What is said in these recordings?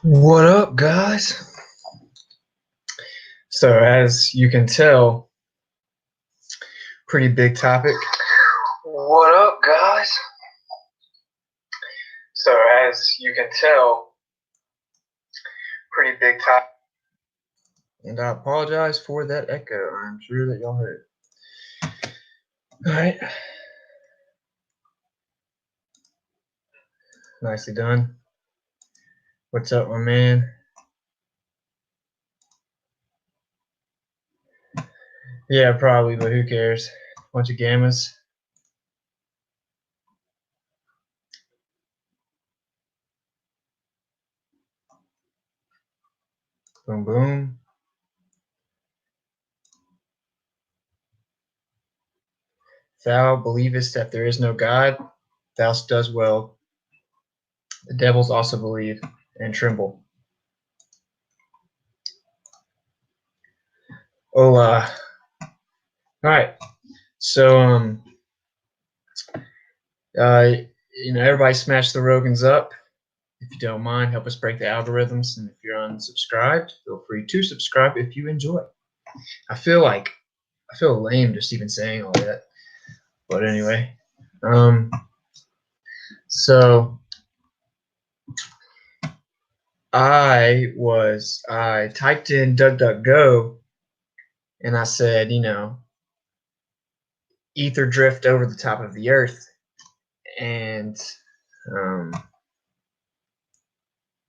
What up, guys? So, as you can tell, pretty big topic. What up, guys? So, as you can tell, pretty big topic. And I apologize for that echo. I'm sure that y'all heard. All right. Nicely done. What's up, my man? Yeah, probably, but who cares? Bunch of gammas. Boom, boom. Thou believest that there is no God, thou does well. The devils also believe and tremble. Hola. All right. So, everybody smash the Rogans up. If you don't mind, help us break the algorithms. And if you're unsubscribed, feel free to subscribe if you enjoy. I feel lame just even saying all that. But anyway, so I typed in DuckDuckGo and I said, ether drift over the top of the earth. And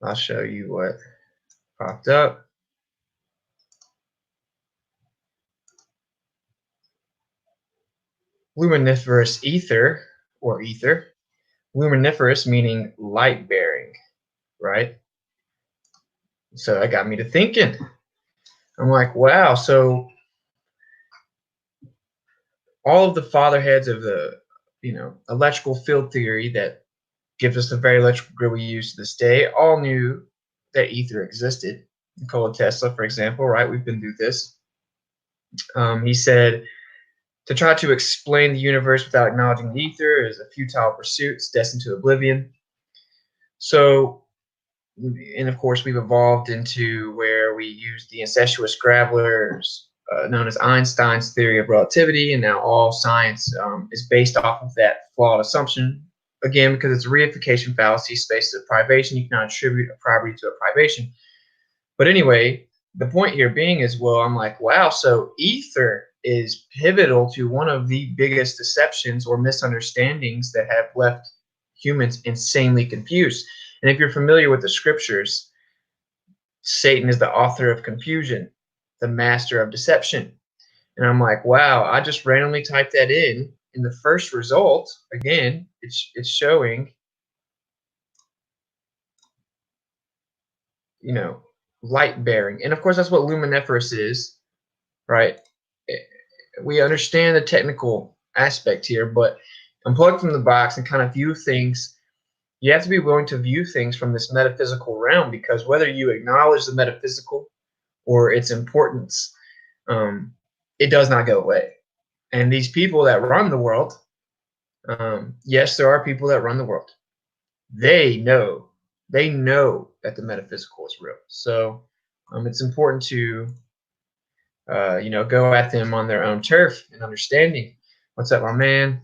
I'll show you what popped up. Luminiferous ether, or ether. Luminiferous meaning light bearing, right? So that got me to thinking. I'm like, wow, so all of the fatherheads of the, electrical field theory that gives us the very electrical grid we use to this day all knew that ether existed. Nikola Tesla, for example, right? We've been through this. He said, to try to explain the universe without acknowledging the ether is a futile pursuit. It's destined to oblivion. So, and of course, we've evolved into where we use the incestuous gravelers, known as Einstein's theory of relativity, and now all science is based off of that flawed assumption. Again, because it's a reification fallacy, space is a privation. You cannot attribute a property to a privation. But anyway, the point here being is, well, I'm like, wow, so ether is pivotal to one of the biggest deceptions or misunderstandings that have left humans insanely confused. And if you're familiar with the scriptures, Satan is the author of confusion, the master of deception. And I'm like, wow, I just randomly typed that in. And the first result, again, it's showing, light bearing. And of course, that's what luminiferous is, right? We understand the technical aspect here, but unplug from the box and kind of view things. You have to be willing to view things from this metaphysical realm, because whether you acknowledge the metaphysical or its importance, it does not go away. And these people that run the world, yes, there are people that run the world. They know that the metaphysical is real. So it's important to, go at them on their own turf and understanding. What's up, my man?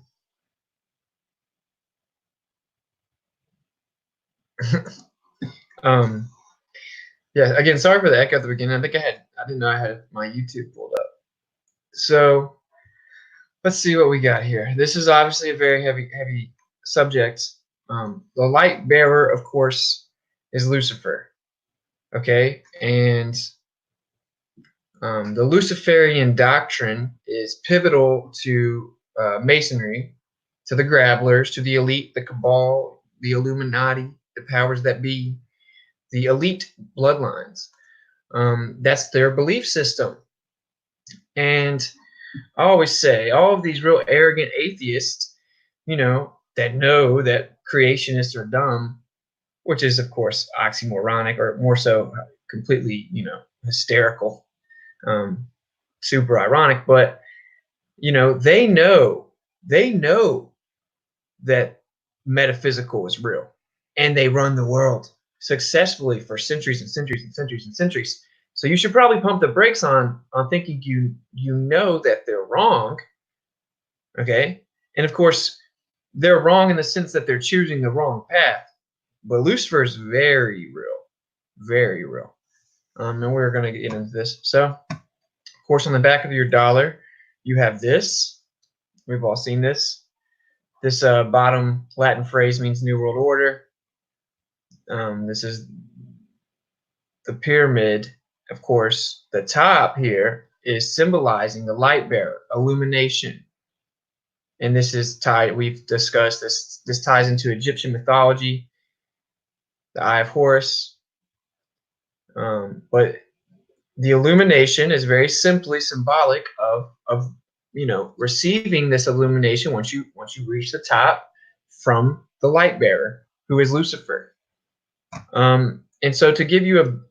Yeah, again, sorry for the echo at the beginning. I didn't know I had my YouTube pulled up. So let's see what we got here. This is obviously a very heavy subject. The light bearer, of course, is Lucifer. Okay, and the Luciferian doctrine is pivotal to Masonry, to the Gravelers, to the elite, the Cabal, the Illuminati, the powers that be, the elite bloodlines. That's their belief system. And I always say, all of these real arrogant atheists, that know that creationists are dumb, which is, of course, oxymoronic, or more so completely, hysterical, super ironic. But, they know that metaphysical is real, and they run the world. successfully for centuries and centuries and centuries and centuries. So you should probably pump the brakes on thinking you know that they're wrong. Okay, and of course they're wrong in the sense that they're choosing the wrong path. But Lucifer is very real, very real. And we're going to get into this. So, of course, on the back of your dollar, you have this. We've all seen this. This bottom Latin phrase means New World Order. This is the pyramid. Of course, the top here is symbolizing the light bearer, illumination. And this is tied, we've discussed this. This ties into Egyptian mythology, the Eye of Horus. But the illumination is very simply symbolic of receiving this illumination once you reach the top from the light bearer, who is Lucifer. And so to give you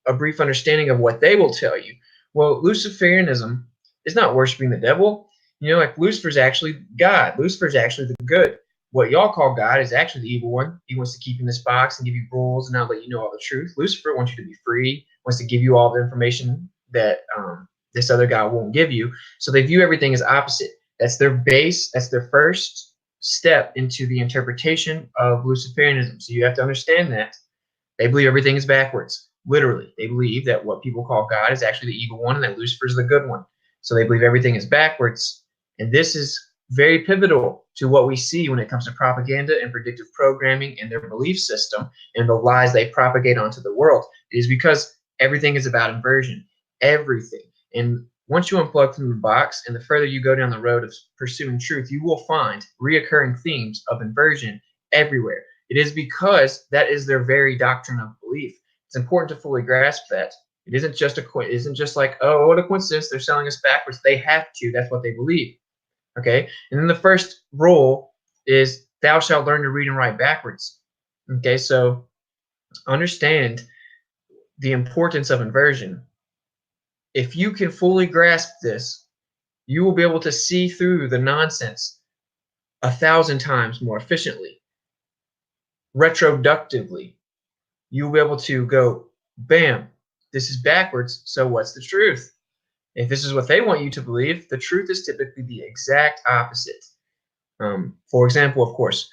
a brief understanding of what they will tell you, well, Luciferianism is not worshiping the devil. Like Lucifer's actually God. Lucifer's actually the good. What y'all call God is actually the evil one. He wants to keep you in this box and give you rules and not let you know all the truth. Lucifer wants you to be free, wants to give you all the information that this other guy won't give you. So they view everything as opposite. That's their base. That's their first step into the interpretation of Luciferianism. So you have to understand that. They believe everything is backwards. Literally, they believe that what people call God is actually the evil one and that Lucifer is the good one. So they believe everything is backwards. And this is very pivotal to what we see when it comes to propaganda and predictive programming and their belief system and the lies they propagate onto the world. It is because everything is about inversion. Everything. And once you unplug from the box and the further you go down the road of pursuing truth, you will find reoccurring themes of inversion everywhere. It is because that is their very doctrine of belief. It's important to fully grasp that. It isn't just like, oh, what a coincidence, they're selling us backwards. They have to. That's what they believe. Okay, and then the first rule is thou shalt learn to read and write backwards. Okay, so understand the importance of inversion. If you can fully grasp this, you will be able to see through the nonsense 1,000 times more efficiently. Retroductively, you'll be able to go, bam, this is backwards, so what's the truth? If this is what they want you to believe, the truth is typically the exact opposite. For example, of course,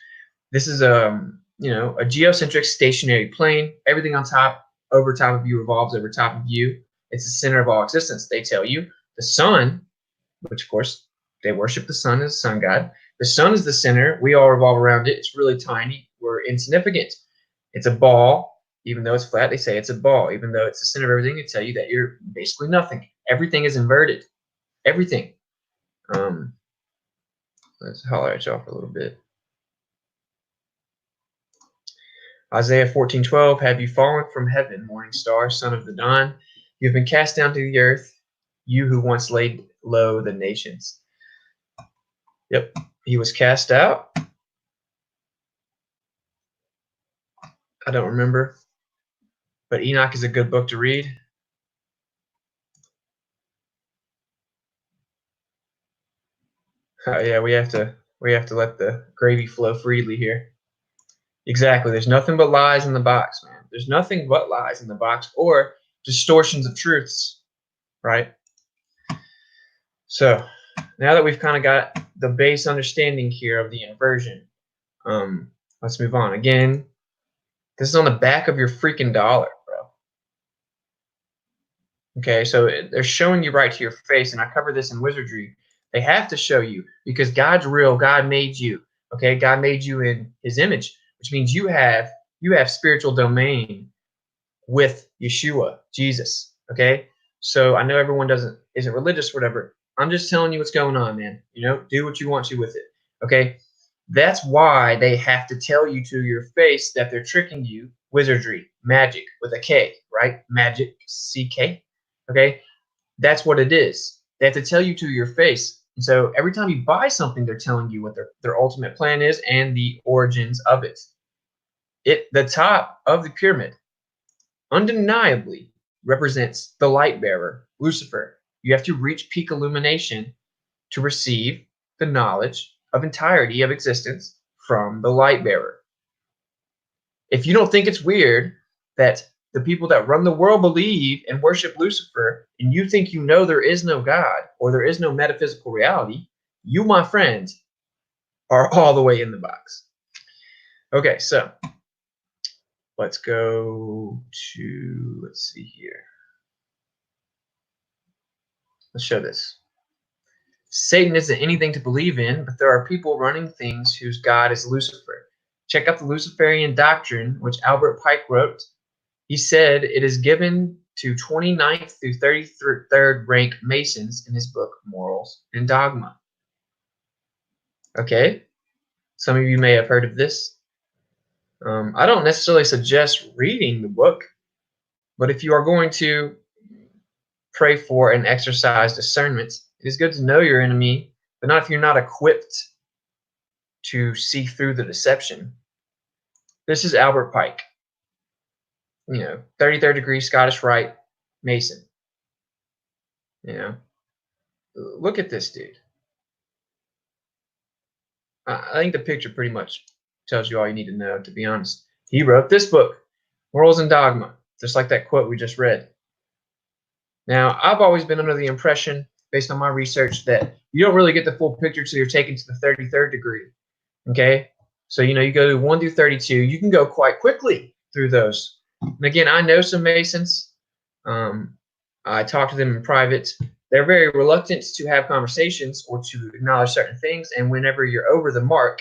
this is a geocentric stationary plane. Everything on top, over top of you, revolves over top of you. It's the center of all existence. They tell you the sun, which of course they worship the sun as sun god. The sun is the center. We all revolve around it. It's really tiny. We're insignificant. It's a ball. Even though it's flat, they say it's a ball. Even though it's the center of everything, they tell you that you're basically nothing. Everything is inverted. Everything. Let's holler at y'all for a little bit. Isaiah 14:12, have you fallen from heaven, morning star, son of the dawn? You have been cast down to the earth, you who once laid low the nations. Yep, he was cast out. I don't remember, but Enoch is a good book to read. Yeah, we have to let the gravy flow freely here. Exactly. There's nothing but lies in the box, man. There's nothing but lies in the box or distortions of truths, right? So now that we've kind of got the base understanding here of the inversion, let's move on. Again, this is on the back of your freaking dollar, bro. Okay, so they're showing you right to your face, and I cover this in wizardry. They have to show you because God's real. God made you. Okay, God made you in His image, which means you have spiritual domain with Yeshua, Jesus. Okay, so I know everyone isn't religious, or whatever. I'm just telling you what's going on, man. Do what you want to with it. Okay, that's why they have to tell you to your face that they're tricking you. Wizardry, magic with a K, right? Magic, CK. Okay, that's what it is. They have to tell you to your face. And so every time you buy something, they're telling you what their ultimate plan is and the origins of it. The top of the pyramid undeniably represents the light bearer, Lucifer. You have to reach peak illumination to receive the knowledge of entirety of existence from the light bearer. If you don't think it's weird that the people that run the world believe and worship Lucifer, and you think you know there is no God or there is no metaphysical reality, you, my friend, are all the way in the box. Okay, so let's go to, let's see here. Let's show this. Satan isn't anything to believe in, but there are people running things whose God is Lucifer. Check out the Luciferian doctrine, which Albert Pike wrote. He said it is given to 29th through 33rd rank Masons in his book, Morals and Dogma. Okay, some of you may have heard of this. I don't necessarily suggest reading the book, but if you are going to pray for and exercise discernment, it is good to know your enemy, but not if you're not equipped to see through the deception. This is Albert Pike, 33rd degree Scottish Rite Mason. Look at this dude. I think the picture pretty much tells you all you need to know, to be honest. He wrote this book, Morals and Dogma, just like that quote we just read. Now, I've always been under the impression, based on my research, that you don't really get the full picture till you're taken to the 33rd degree. Okay? So, you go to 1 through 32. You can go quite quickly through those. And again, I know some Masons. I talk to them in private. They're very reluctant to have conversations or to acknowledge certain things. And whenever you're over the mark,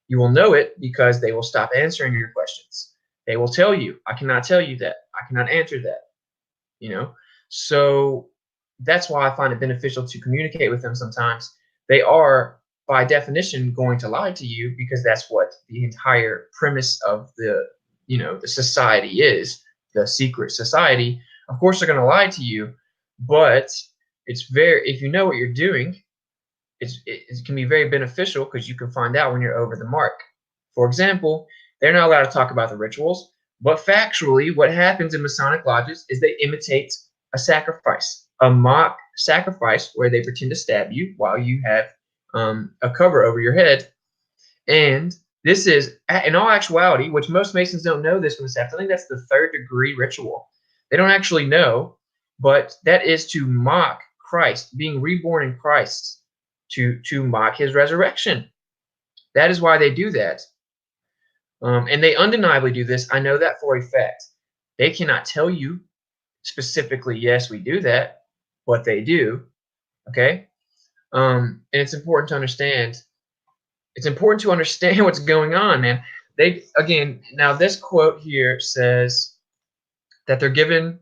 you will know it because they will stop answering your questions. They will tell you, I cannot tell you that. I cannot answer that. So that's why I find it beneficial to communicate with them sometimes. They are, by definition, going to lie to you because that's what the entire premise of the society is, the secret society. Of course, they're going to lie to you, but if you know what you're doing, it can be very beneficial because you can find out when you're over the mark. For example, they're not allowed to talk about the rituals, but factually, what happens in Masonic lodges is they imitate a sacrifice, a mock sacrifice where they pretend to stab you while you have a cover over your head. And this is, in all actuality, which most Masons don't know this from this happens. I think that's the 3rd degree ritual. They don't actually know, but that is to mock Christ, being reborn in Christ, to mock his resurrection. That is why they do that. And they undeniably do this. I know that for a fact. They cannot tell you specifically, yes, we do that, but they do. Okay? And it's important to understand. It's important to understand what's going on, man. Now this quote here says that they're given,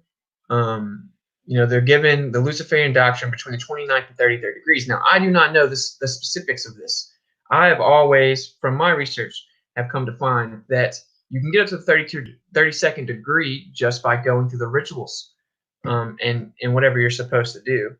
they're given the Luciferian doctrine between the 29th and 33rd degrees. Now, I do not know the specifics of this. I have always, from my research, have come to find that you can get up to the 32nd degree just by going through the rituals and whatever you're supposed to do.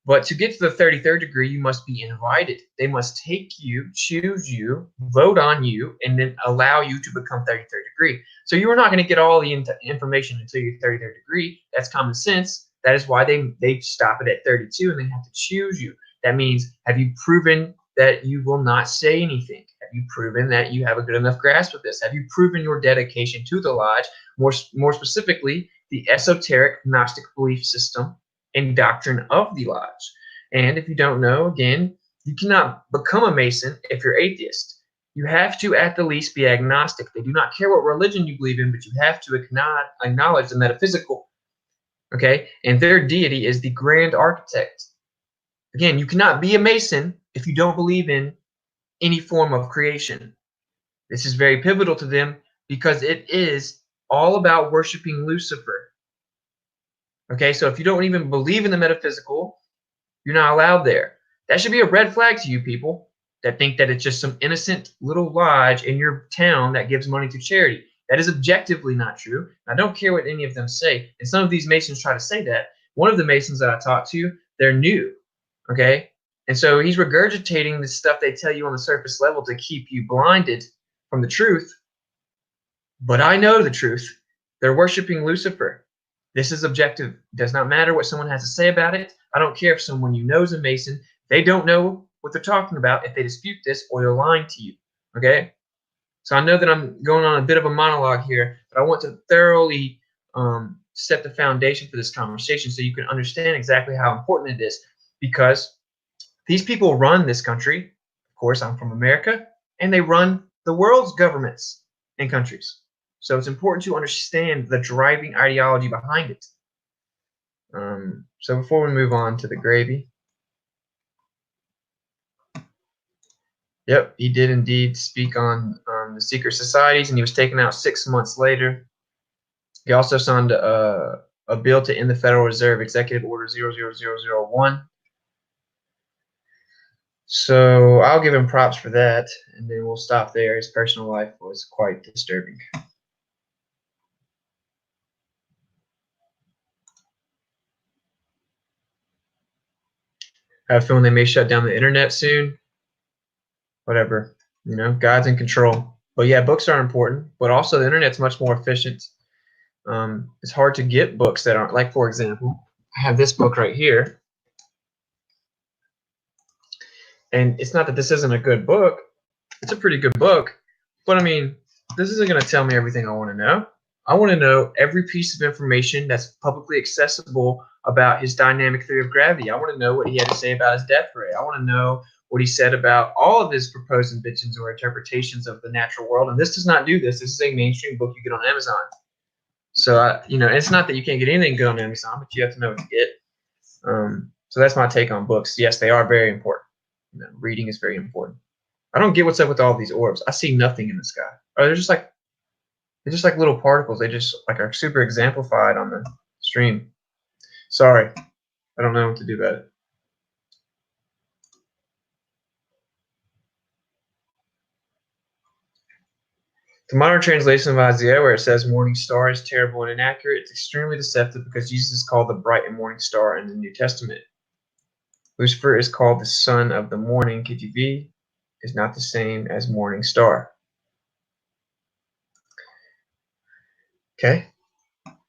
But to get to the 33rd degree, you must be invited. They must take you, choose you, vote on you, and then allow you to become 33rd degree. So you are not going to get all the information until you're 33rd degree. That's common sense. That is why they stop it at 32 and they have to choose you. That means, have you proven that you will not say anything? Have you proven that you have a good enough grasp of this? Have you proven your dedication to the lodge, more specifically, the esoteric Gnostic belief system and doctrine of the lodge? And if you don't know, again, you cannot become a Mason if you're atheist. You have to at the least be agnostic. They do not care what religion you believe in, but you have to acknowledge the metaphysical. Okay? And their deity is the grand architect. Again, you cannot be a Mason if you don't believe in any form of creation. This is very pivotal to them because it is all about worshiping Lucifer. Okay, so if you don't even believe in the metaphysical, you're not allowed there. That should be a red flag to you people that think that it's just some innocent little lodge in your town that gives money to charity. That is objectively not true. I don't care what any of them say. And some of these Masons try to say that. One of the Masons that I talked to, they're new. Okay? And so he's regurgitating the stuff they tell you on the surface level to keep you blinded from the truth. But I know the truth. They're worshiping Lucifer. This is objective. It does not matter what someone has to say about it. I don't care if someone you know is a Mason. They don't know what they're talking about if they dispute this or they're lying to you. Okay? So I know that I'm going on a bit of a monologue here, but I want to thoroughly set the foundation for this conversation so you can understand exactly how important it is, because these people run this country. Of course, I'm from America, and they run the world's governments and countries. So it's important to understand the driving ideology behind it. So before we move on to the gravy, yep, he did indeed speak on the secret societies, and he was taken out 6 months later. He also signed a bill to end the Federal Reserve Executive Order 00001. So I'll give him props for that, and then we'll stop there. His personal life was quite disturbing. I have a feeling they may shut down the internet soon. Whatever, God's in control. But yeah, books are important, but also the internet's much more efficient. It's hard to get books that aren't, like, for example, I have this book right here. And it's not that this isn't a good book. It's a pretty good book. But I mean, this isn't going to tell me everything I want to know. I want to know every piece of information that's publicly accessible about his dynamic theory of gravity. I want to know what he had to say about his death ray. I want to know what he said about all of his proposed inventions or interpretations of the natural world. And this does not do this. This is a mainstream book you get on Amazon. So, it's not that you can't get anything good on Amazon, but you have to know what to get. So that's my take on books. Yes, they are very important. Reading is very important. I don't get what's up with all these orbs. I see nothing in the sky. Or they're just like little particles. They just are super exemplified on the stream. Sorry, I don't know what to do about it. The modern translation of Isaiah, where it says morning star, is terrible and inaccurate. It's extremely deceptive because Jesus is called the bright and morning star in the New Testament. Lucifer is called the son of the morning. KJV is not the same as morning star. Okay,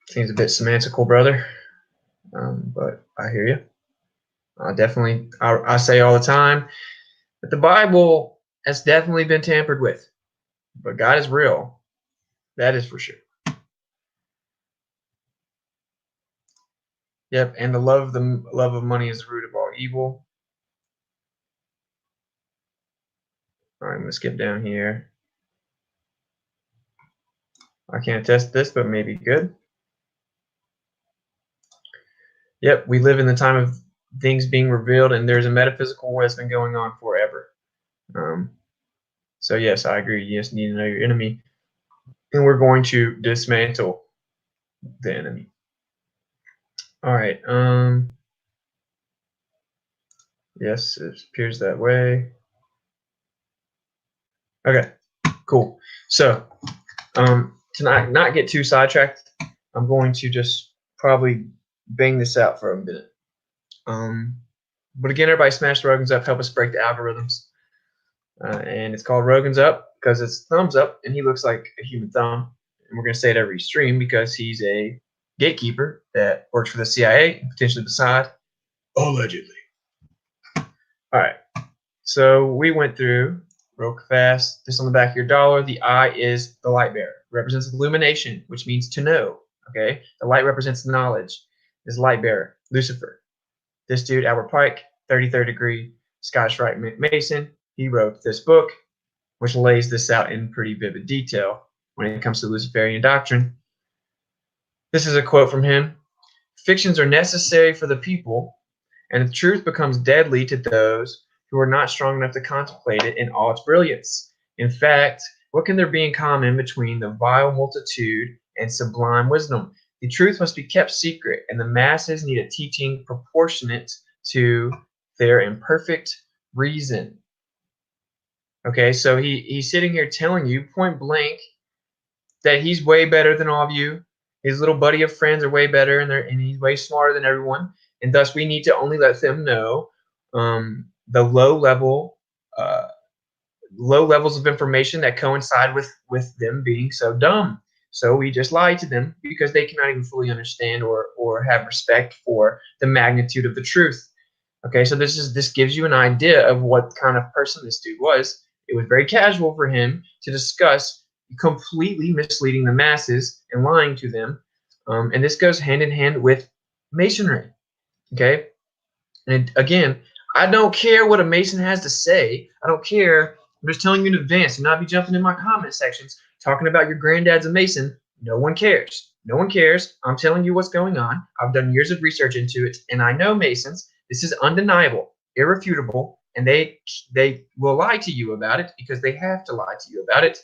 seems a bit semantical, brother, but I hear you. I say all the time that the Bible has definitely been tampered with, but God is real. That is for sure. Yep, and the love of money is the root of all evil. All right, I'm gonna skip down here. I can't attest this, but maybe good. Yep, we live in the time of things being revealed, and there's a metaphysical war that's been going on forever. So yes, I agree. You just need to know your enemy, and we're going to dismantle the enemy. All right. Yes, it appears that way. Okay, cool. So, to not get too sidetracked, I'm going to just probably bang this out for a minute. But again, everybody smash the Rogan's up, help us break the algorithms. And it's called Rogan's Up because it's thumbs up, and he looks like a human thumb. And we're going to say it every stream because he's a gatekeeper that works for the CIA and potentially Mossad, allegedly. All right. So we went through real fast. This on the back of your dollar. The I is the light bearer. Represents illumination, which means to know. Okay. The light represents knowledge. Is light bearer. Lucifer. This dude, Albert Pike, 33rd degree Scottish Rite Mason. He wrote this book, which lays this out in pretty vivid detail when it comes to Luciferian doctrine. This is a quote from him. Fictions are necessary for the people, and the truth becomes deadly to those who are not strong enough to contemplate it in all its brilliance. In fact, what can there be in common between the vile multitude and sublime wisdom? The truth must be kept secret, and the masses need a teaching proportionate to their imperfect reason. Okay, so he's sitting here telling you point blank that he's way better than all of you. His little buddy of friends are way better, and he's way smarter than everyone. And thus, we need to only let them know the low levels of information that coincide with them being so dumb. So we just lie to them because they cannot even fully understand or have respect for the magnitude of the truth. Okay, so this gives you an idea of what kind of person this dude was. It was very casual for him to discuss completely misleading the masses and lying to them And this goes hand in hand with Masonry. Okay, and again, I don't care what a Mason has to say. I don't care. I'm just telling you in advance. Do not be jumping in my comment sections talking about your granddad's a Mason. No one cares. No one cares. I'm telling you what's going on. I've done years of research into it, and I know Masons. This is undeniable, irrefutable, and they will lie to you about it because they have to lie to you about it.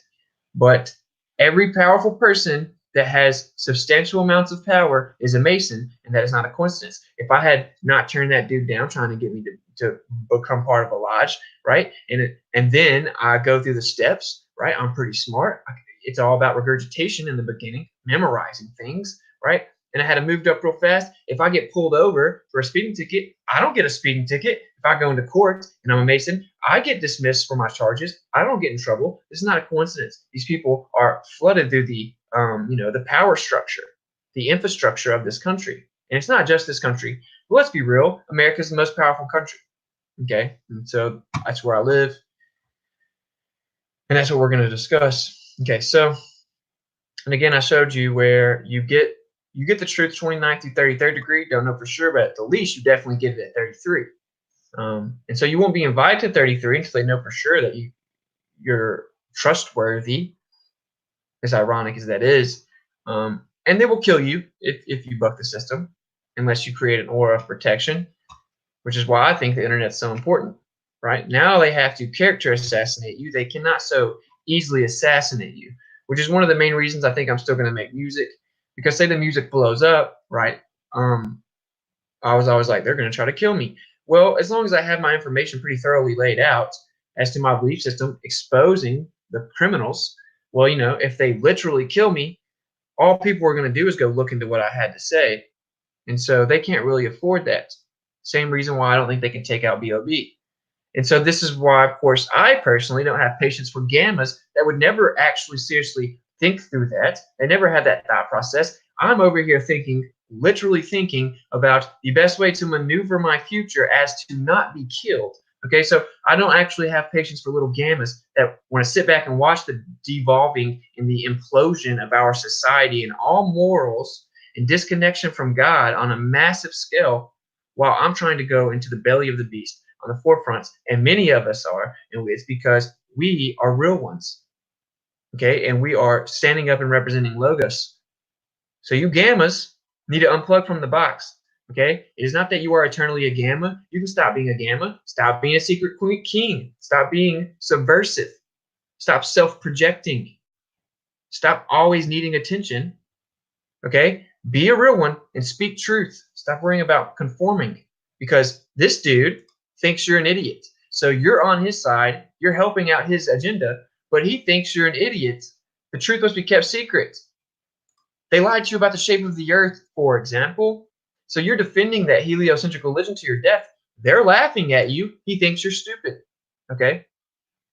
But every powerful person that has substantial amounts of power is a Mason, and that is not a coincidence. If I had not turned that dude down trying to get me to become part of a lodge, right, and then I go through the steps, right, I'm pretty smart. It's all about regurgitation in the beginning, memorizing things, right, and I had to move up real fast. If I get pulled over for a speeding ticket, I don't get a speeding ticket. If I go into court and I'm a Mason, I get dismissed for my charges. I don't get in trouble. This is not a coincidence. These people are flooded through the the power structure, the infrastructure of this country. And it's not just this country. But let's be real. America is the most powerful country. Okay, and so that's where I live, and that's what we're going to discuss. Okay, so, and again, I showed you where you get the truth 29th through 33rd degree. Don't know for sure, but at the least you definitely get it at 33. And so you won't be invited to 33 until they know for sure that you're trustworthy, as ironic as that is. And they will kill you if you buck the system, unless you create an aura of protection, which is why I think the internet's so important. Right now they have to character assassinate you. They cannot so easily assassinate you, which is one of the main reasons I think I'm still going to make music. Because say the music blows up, right? I was always like, they're going to try to kill me. Well, as long as I have my information pretty thoroughly laid out as to my belief system, exposing the criminals, well, if they literally kill me, all people are going to do is go look into what I had to say. And so they can't really afford that. Same reason why I don't think they can take out B.O.B. And so this is why, of course, I personally don't have patience for gammas that would never actually seriously think through that. They never had that thought process. I'm over here thinking, literally thinking about the best way to maneuver my future as to not be killed. Okay, so I don't actually have patience for little gammas that want to sit back and watch the devolving and the implosion of our society and all morals and disconnection from God on a massive scale while I'm trying to go into the belly of the beast on the forefronts, and many of us are, and it's because we are real ones, okay, and we are standing up and representing Logos. So you gammas need to unplug from the box, okay? It is not that you are eternally a gamma. You can stop being a gamma. Stop being a secret king. Stop being subversive. Stop self-projecting. Stop always needing attention, okay? Be a real one and speak truth. Stop worrying about conforming, because this dude thinks you're an idiot. So you're on his side, you're helping out his agenda, but he thinks you're an idiot. The truth must be kept secret. They lied to you about the shape of the earth, for example. So you're defending that heliocentric religion to your death. They're laughing at you. He thinks you're stupid. Okay?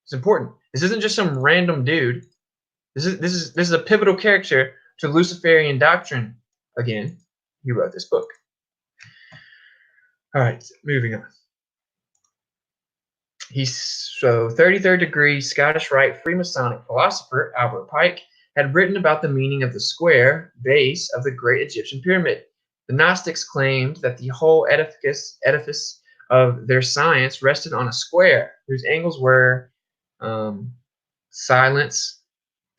It's important. This isn't just some random dude. This is a pivotal character to Luciferian doctrine. Again, he wrote this book. All right, moving on. So 33rd degree Scottish Rite Freemasonic philosopher Albert Pike had written about the meaning of the square base of the great Egyptian pyramid. The Gnostics claimed that the whole edifice of their science rested on a square whose angles were silence,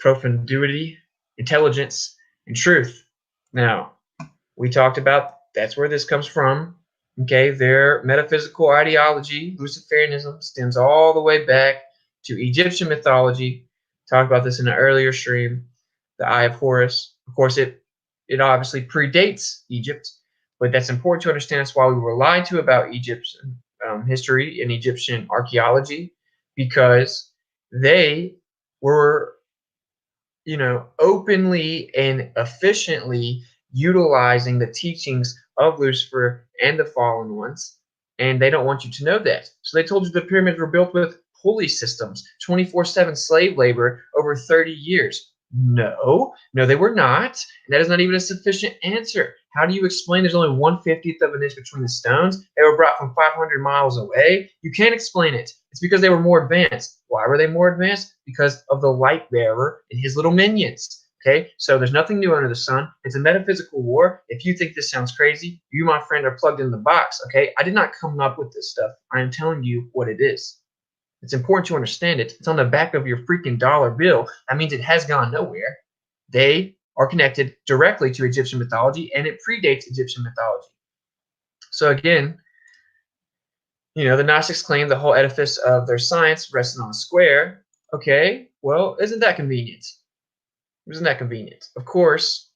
profundity, intelligence, and truth. Now, we talked about that's where this comes from. Okay, their metaphysical ideology, Luciferianism, stems all the way back to Egyptian mythology. Talked about this in an earlier stream, the Eye of Horus. Of course, it obviously predates Egypt, but that's important to understand. That's why we were lied to about Egyptian history and Egyptian archaeology, because they were, openly and efficiently utilizing the teachings of Lucifer and the fallen ones, and they don't want you to know that. So they told you the pyramids were built with pulley systems, 24/7 slave labor over 30 years. No, they were not. And that is not even a sufficient answer. How do you explain there's only 1/50th of an inch between the stones? They were brought from 500 miles away. You can't explain it. It's because they were more advanced. Why were they more advanced? Because of the light bearer and his little minions. Okay, so there's nothing new under the sun. It's a metaphysical war. If you think this sounds crazy, you, my friend, are plugged in the box. Okay, I did not come up with this stuff. I am telling you what it is. It's important to understand it. It's on the back of your freaking dollar bill. That means it has gone nowhere. They are connected directly to Egyptian mythology, and it predates Egyptian mythology. So again, the Gnostics claim the whole edifice of their science rested on a square. Okay, well, isn't that convenient? Isn't that convenient? Of course,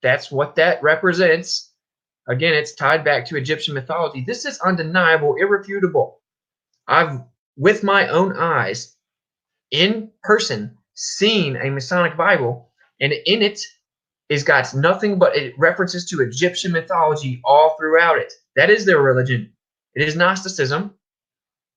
that's what that represents. Again, it's tied back to Egyptian mythology. This is undeniable, irrefutable. I've, with my own eyes, in person, seen a Masonic Bible, and in it is got nothing but references to Egyptian mythology all throughout it. That is their religion. It is Gnosticism.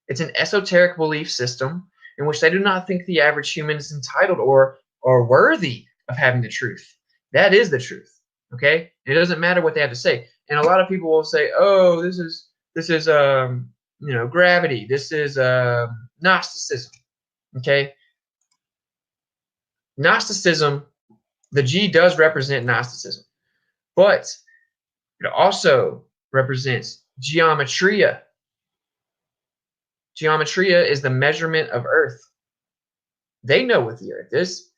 It's an esoteric belief system in which they do not think the average human is entitled or worthy of having the truth. That is the truth. Okay? It doesn't matter what they have to say. And a lot of people will say, "Oh, this is gravity. This is Gnosticism." Okay? Gnosticism, the G does represent Gnosticism, but it also represents geometria. Geometria is the measurement of Earth. They know what the Earth is,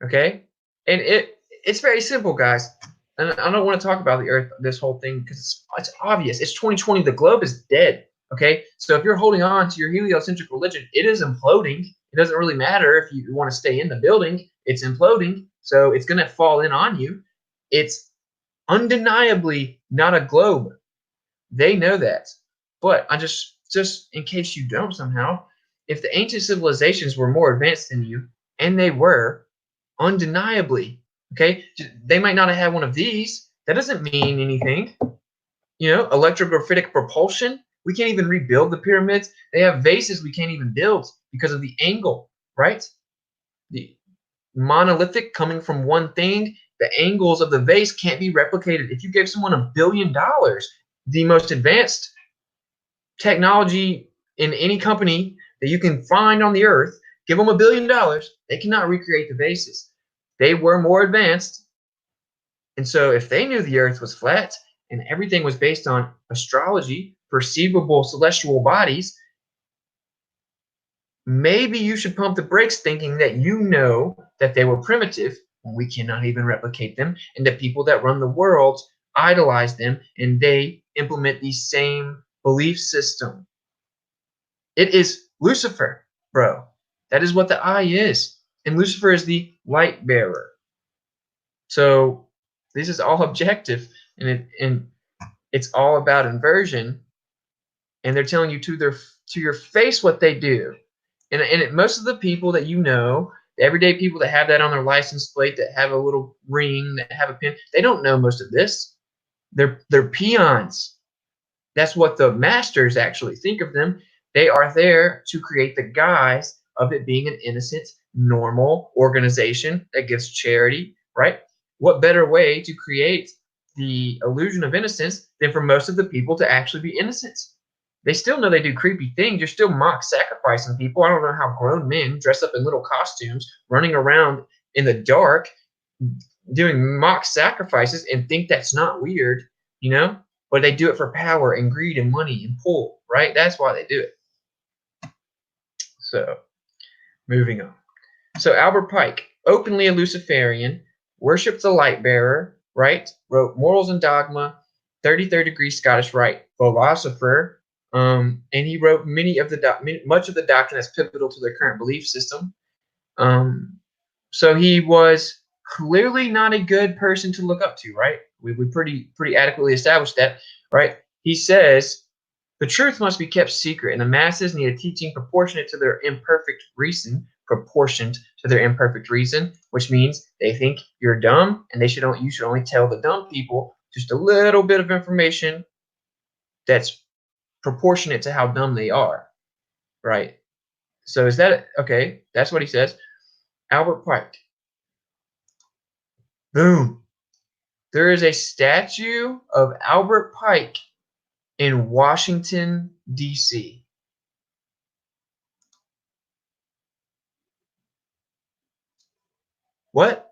okay? And it's very simple, guys. And I don't want to talk about the Earth, this whole thing, because it's obvious. It's 2020. The globe is dead, okay? So if you're holding on to your heliocentric religion, it is imploding. It doesn't really matter if you want to stay in the building. It's imploding, so it's going to fall in on you. It's undeniably not a globe. They know that. But I just in case you don't somehow, if the ancient civilizations were more advanced than you, and they were, undeniably, okay, they might not have had one of these. That doesn't mean anything. Electrographitic propulsion. We can't even rebuild the pyramids. They have vases we can't even build because of the angle, right? The monolithic coming from one thing, the angles of the vase can't be replicated. If you gave someone $1 billion, the most advanced technology in any company that you can find on the earth, give them $1 billion, they cannot recreate the vases. They were more advanced. And so if they knew the earth was flat and everything was based on astrology, perceivable celestial bodies, maybe you should pump the brakes thinking that that they were primitive when we cannot even replicate them, and the people that run the world idolize them and they implement the same belief system. It is Lucifer, bro. That is what the eye is. And Lucifer is the light bearer. So this is all objective, and it's all about inversion. And they're telling you to your face what they do. And most of the people that the everyday people that have that on their license plate, that have a little ring, that have a pin, they don't know most of this. They're peons. That's what the masters actually think of them. They are there to create the guise of it being an innocent, normal organization that gives charity, right? What better way to create the illusion of innocence than for most of the people to actually be innocent? They still know they do creepy things. You're still mock sacrificing people. I don't know how grown men dress up in little costumes, running around in the dark, doing mock sacrifices and think that's not weird, But they do it for power and greed and money and pull, right? That's why they do it. So, moving on. So Albert Pike, openly a Luciferian, worshipped the light bearer, right? Wrote Morals and Dogma, 33rd Degree Scottish Rite philosopher, and he wrote much of the doctrine that's pivotal to their current belief system. So he was clearly not a good person to look up to, right? We pretty adequately established that, right? He says the truth must be kept secret, and the masses need a teaching proportionate to their imperfect reason, which means they think you're dumb, and you should only tell the dumb people just a little bit of information that's proportionate to how dumb they are, right? So is that okay? That's what he says. Albert Pike. Boom. There is a statue of Albert Pike in Washington, D.C. What?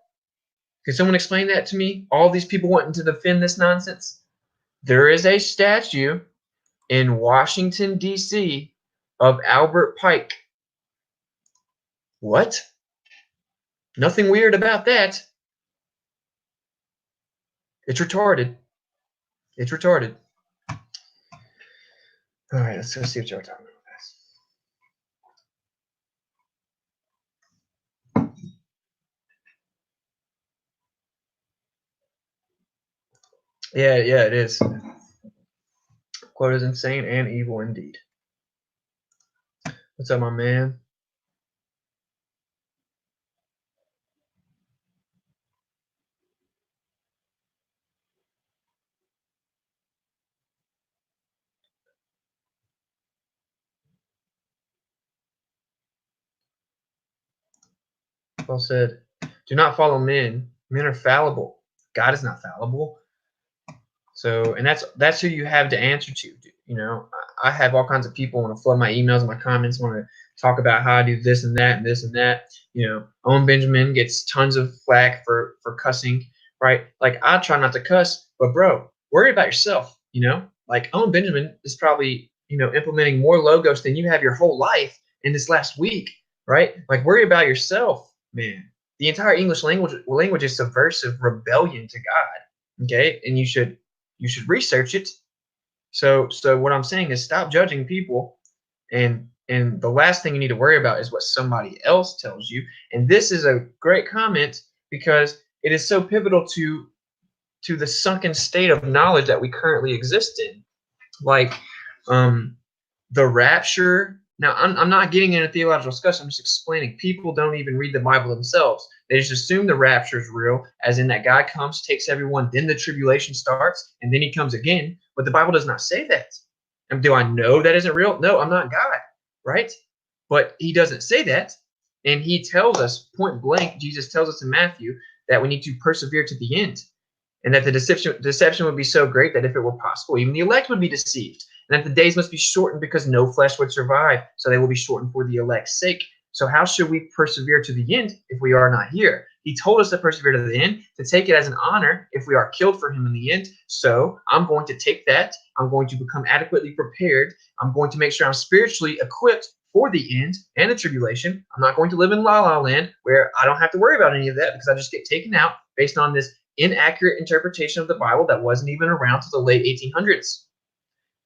Can someone explain that to me? All these people wanting to defend this nonsense. There is a statue in Washington, D.C. of Albert Pike. What? Nothing weird about that. It's retarded. It's retarded. All right, let's go see what y'all are talking about. Yeah, it is. Quote is insane and evil indeed. What's up, my man? Paul said, do not follow men. Men are fallible. God is not fallible. So, and that's who you have to answer to. You know, I have all kinds of people want to flood my emails and my comments, want to talk about how I do this and that and this and that. You know, Owen Benjamin gets tons of flack for cussing, right? Like, I try not to cuss, but bro, worry about yourself. You know, like Owen Benjamin is probably, you know, implementing more logos than you have your whole life in this last week, right? Like, worry about yourself, man. The entire English language is subversive rebellion to God. Okay, and you should research it. So what I'm saying is stop judging people, and the last thing you need to worry about is what somebody else tells you. And this is a great comment because it is so pivotal to the sunken state of knowledge that we currently exist in. Like the rapture. Now, I'm not getting into theological discussion. I'm just explaining. People don't even read the Bible themselves. They just assume the rapture is real, as in that God comes, takes everyone, then the tribulation starts, and then he comes again. But the Bible does not say that. And do I know that isn't real? No, I'm not God, right? But he doesn't say that. And he tells us point blank, Jesus tells us in Matthew that we need to persevere to the end. And that the deception would be so great that if it were possible, even the elect would be deceived. And that the days must be shortened because no flesh would survive. So they will be shortened for the elect's sake. So how should we persevere to the end if we are not here? He told us to persevere to the end, to take it as an honor if we are killed for him in the end. So I'm going to take that. I'm going to become adequately prepared. I'm going to make sure I'm spiritually equipped for the end and the tribulation. I'm not going to live in la la land where I don't have to worry about any of that because I just get taken out based on this inaccurate interpretation of the Bible that wasn't even around till the late 1800s.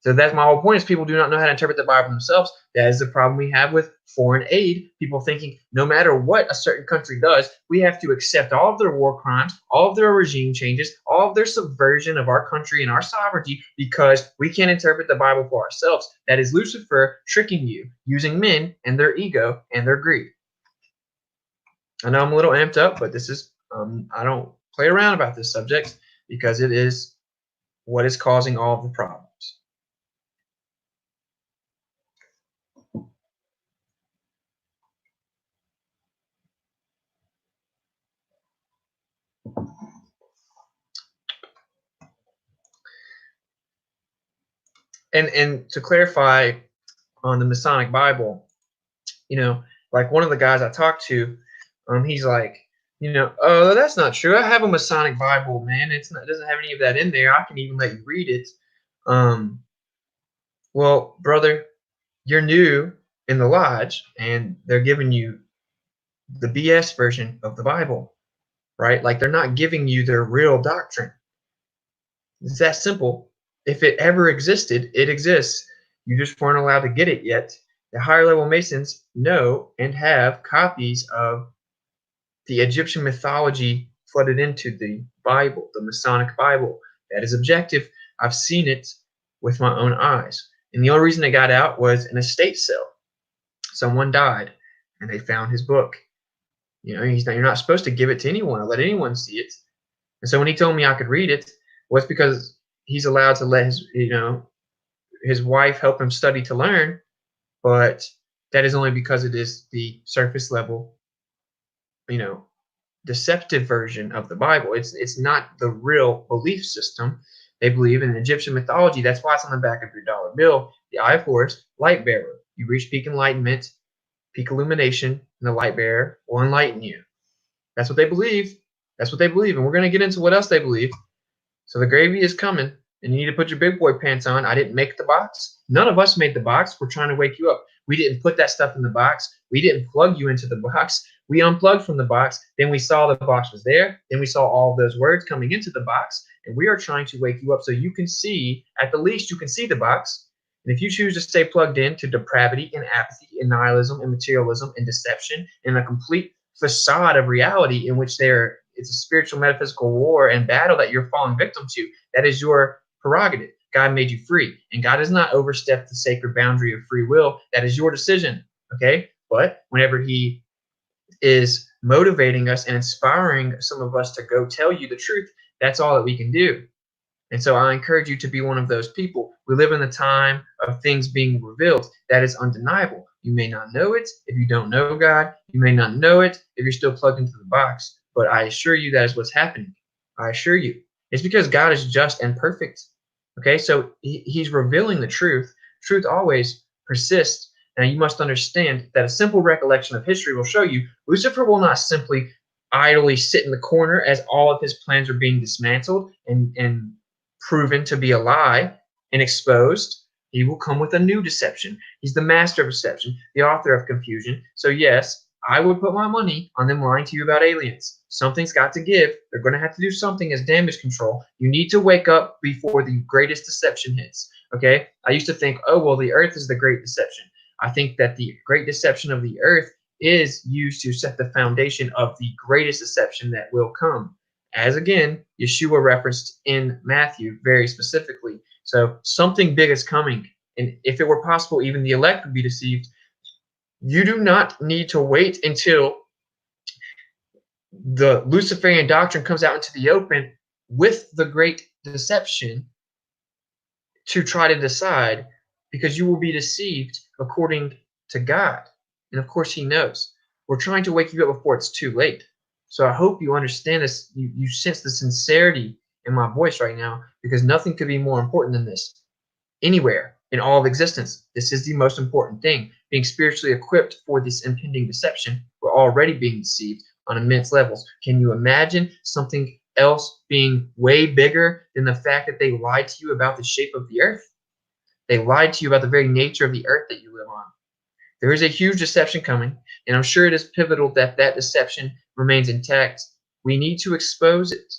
So that's my whole point is people do not know how to interpret the Bible themselves. That is the problem we have with foreign aid. People thinking no matter what a certain country does, we have to accept all of their war crimes, all of their regime changes, all of their subversion of our country and our sovereignty because we can't interpret the Bible for ourselves. That is Lucifer tricking you, using men and their ego and their greed. I know I'm a little amped up, but this is, I don't play around about this subject because it is what is causing all of the problems. And to clarify on the Masonic Bible, you know, like one of the guys I talked to, he's like, you know, oh, that's not true. I have a Masonic Bible, man. It doesn't have any of that in there. I can even let you read it. Well, brother, you're new in the lodge, and they're giving you the BS version of the Bible, right? Like they're not giving you their real doctrine. It's that simple. If it ever existed, it exists. You just weren't allowed to get it yet. The higher level Masons know and have copies of the Egyptian mythology flooded into the Bible, the Masonic Bible. That is objective. I've seen it with my own eyes. And the only reason it got out was an estate sale. Someone died, and they found his book. You know, you're not supposed to give it to anyone or let anyone see it. And so when he told me I could read it, well, it's because he's allowed to let his wife help him study to learn, but that is only because it is the surface level, deceptive version of the Bible. It's not the real belief system. They believe in Egyptian mythology. That's why it's on the back of your dollar bill. The Eye of Horus, light bearer. You reach peak enlightenment, peak illumination, and the light bearer will enlighten you. That's what they believe. That's what they believe, and we're going to get into what else they believe. So the gravy is coming, and you need to put your big boy pants on. I didn't make the box. None of us made the box. We're trying to wake you up. We didn't put that stuff in the box. We didn't plug you into the box. We unplugged from the box. Then we saw the box was there. Then we saw all of those words coming into the box, and we are trying to wake you up so you can see, at the least, you can see the box. And if you choose to stay plugged in to depravity and apathy and nihilism and materialism and deception and a complete facade of reality in which it's a spiritual metaphysical war and battle that you're falling victim to, that is your prerogative. God made you free, and God has not overstepped the sacred boundary of free will. That is your decision, okay? But whenever he is motivating us and inspiring some of us to go tell you the truth, that's all that we can do. And so I encourage you to be one of those people. We live in the time of things being revealed. That is undeniable. You may not know it if you don't know God. You may not know it if you're still plugged into the box. But I assure you that is what's happening. I assure you. It's because God is just and perfect. Okay, so he's revealing the truth. Truth always persists. Now you must understand that a simple recollection of history will show you Lucifer will not simply idly sit in the corner as all of his plans are being dismantled and proven to be a lie and exposed. He will come with a new deception. He's the master of deception, the author of confusion. So yes, I would put my money on them lying to you about aliens. Something's got to give. They're going to have to do something as damage control. You need to wake up before the greatest deception hits. Okay? I used to think, oh, well, the earth is the great deception. I think that the great deception of the earth is used to set the foundation of the greatest deception that will come. As again, Yeshua referenced in Matthew very specifically. So something big is coming. And if it were possible, even the elect would be deceived. You do not need to wait until the Luciferian doctrine comes out into the open with the great deception to try to decide, because you will be deceived according to God. And of course, he knows. We're trying to wake you up before it's too late. So I hope you understand this. You sense the sincerity in my voice right now, because nothing could be more important than this. Anywhere in all of existence, this is the most important thing. Being spiritually equipped for this impending deception, we're already being deceived on immense levels. Can you imagine something else being way bigger than the fact that they lied to you about the shape of the earth? They lied to you about the very nature of the earth that you live on. There is a huge deception coming, and I'm sure it is pivotal that that deception remains intact. We need to expose it.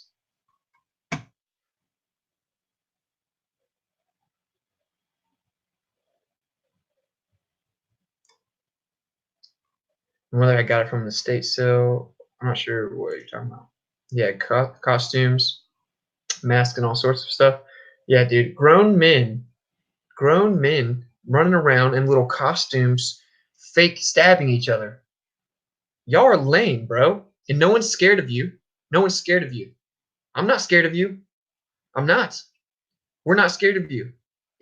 Whether I got it from the state sale, I'm not sure what you're talking about. Yeah, costumes, masks, and all sorts of stuff. Yeah, dude, grown men running around in little costumes, fake stabbing each other. Y'all are lame, bro. And no one's scared of you. No one's scared of you. I'm not scared of you. I'm not. We're not scared of you.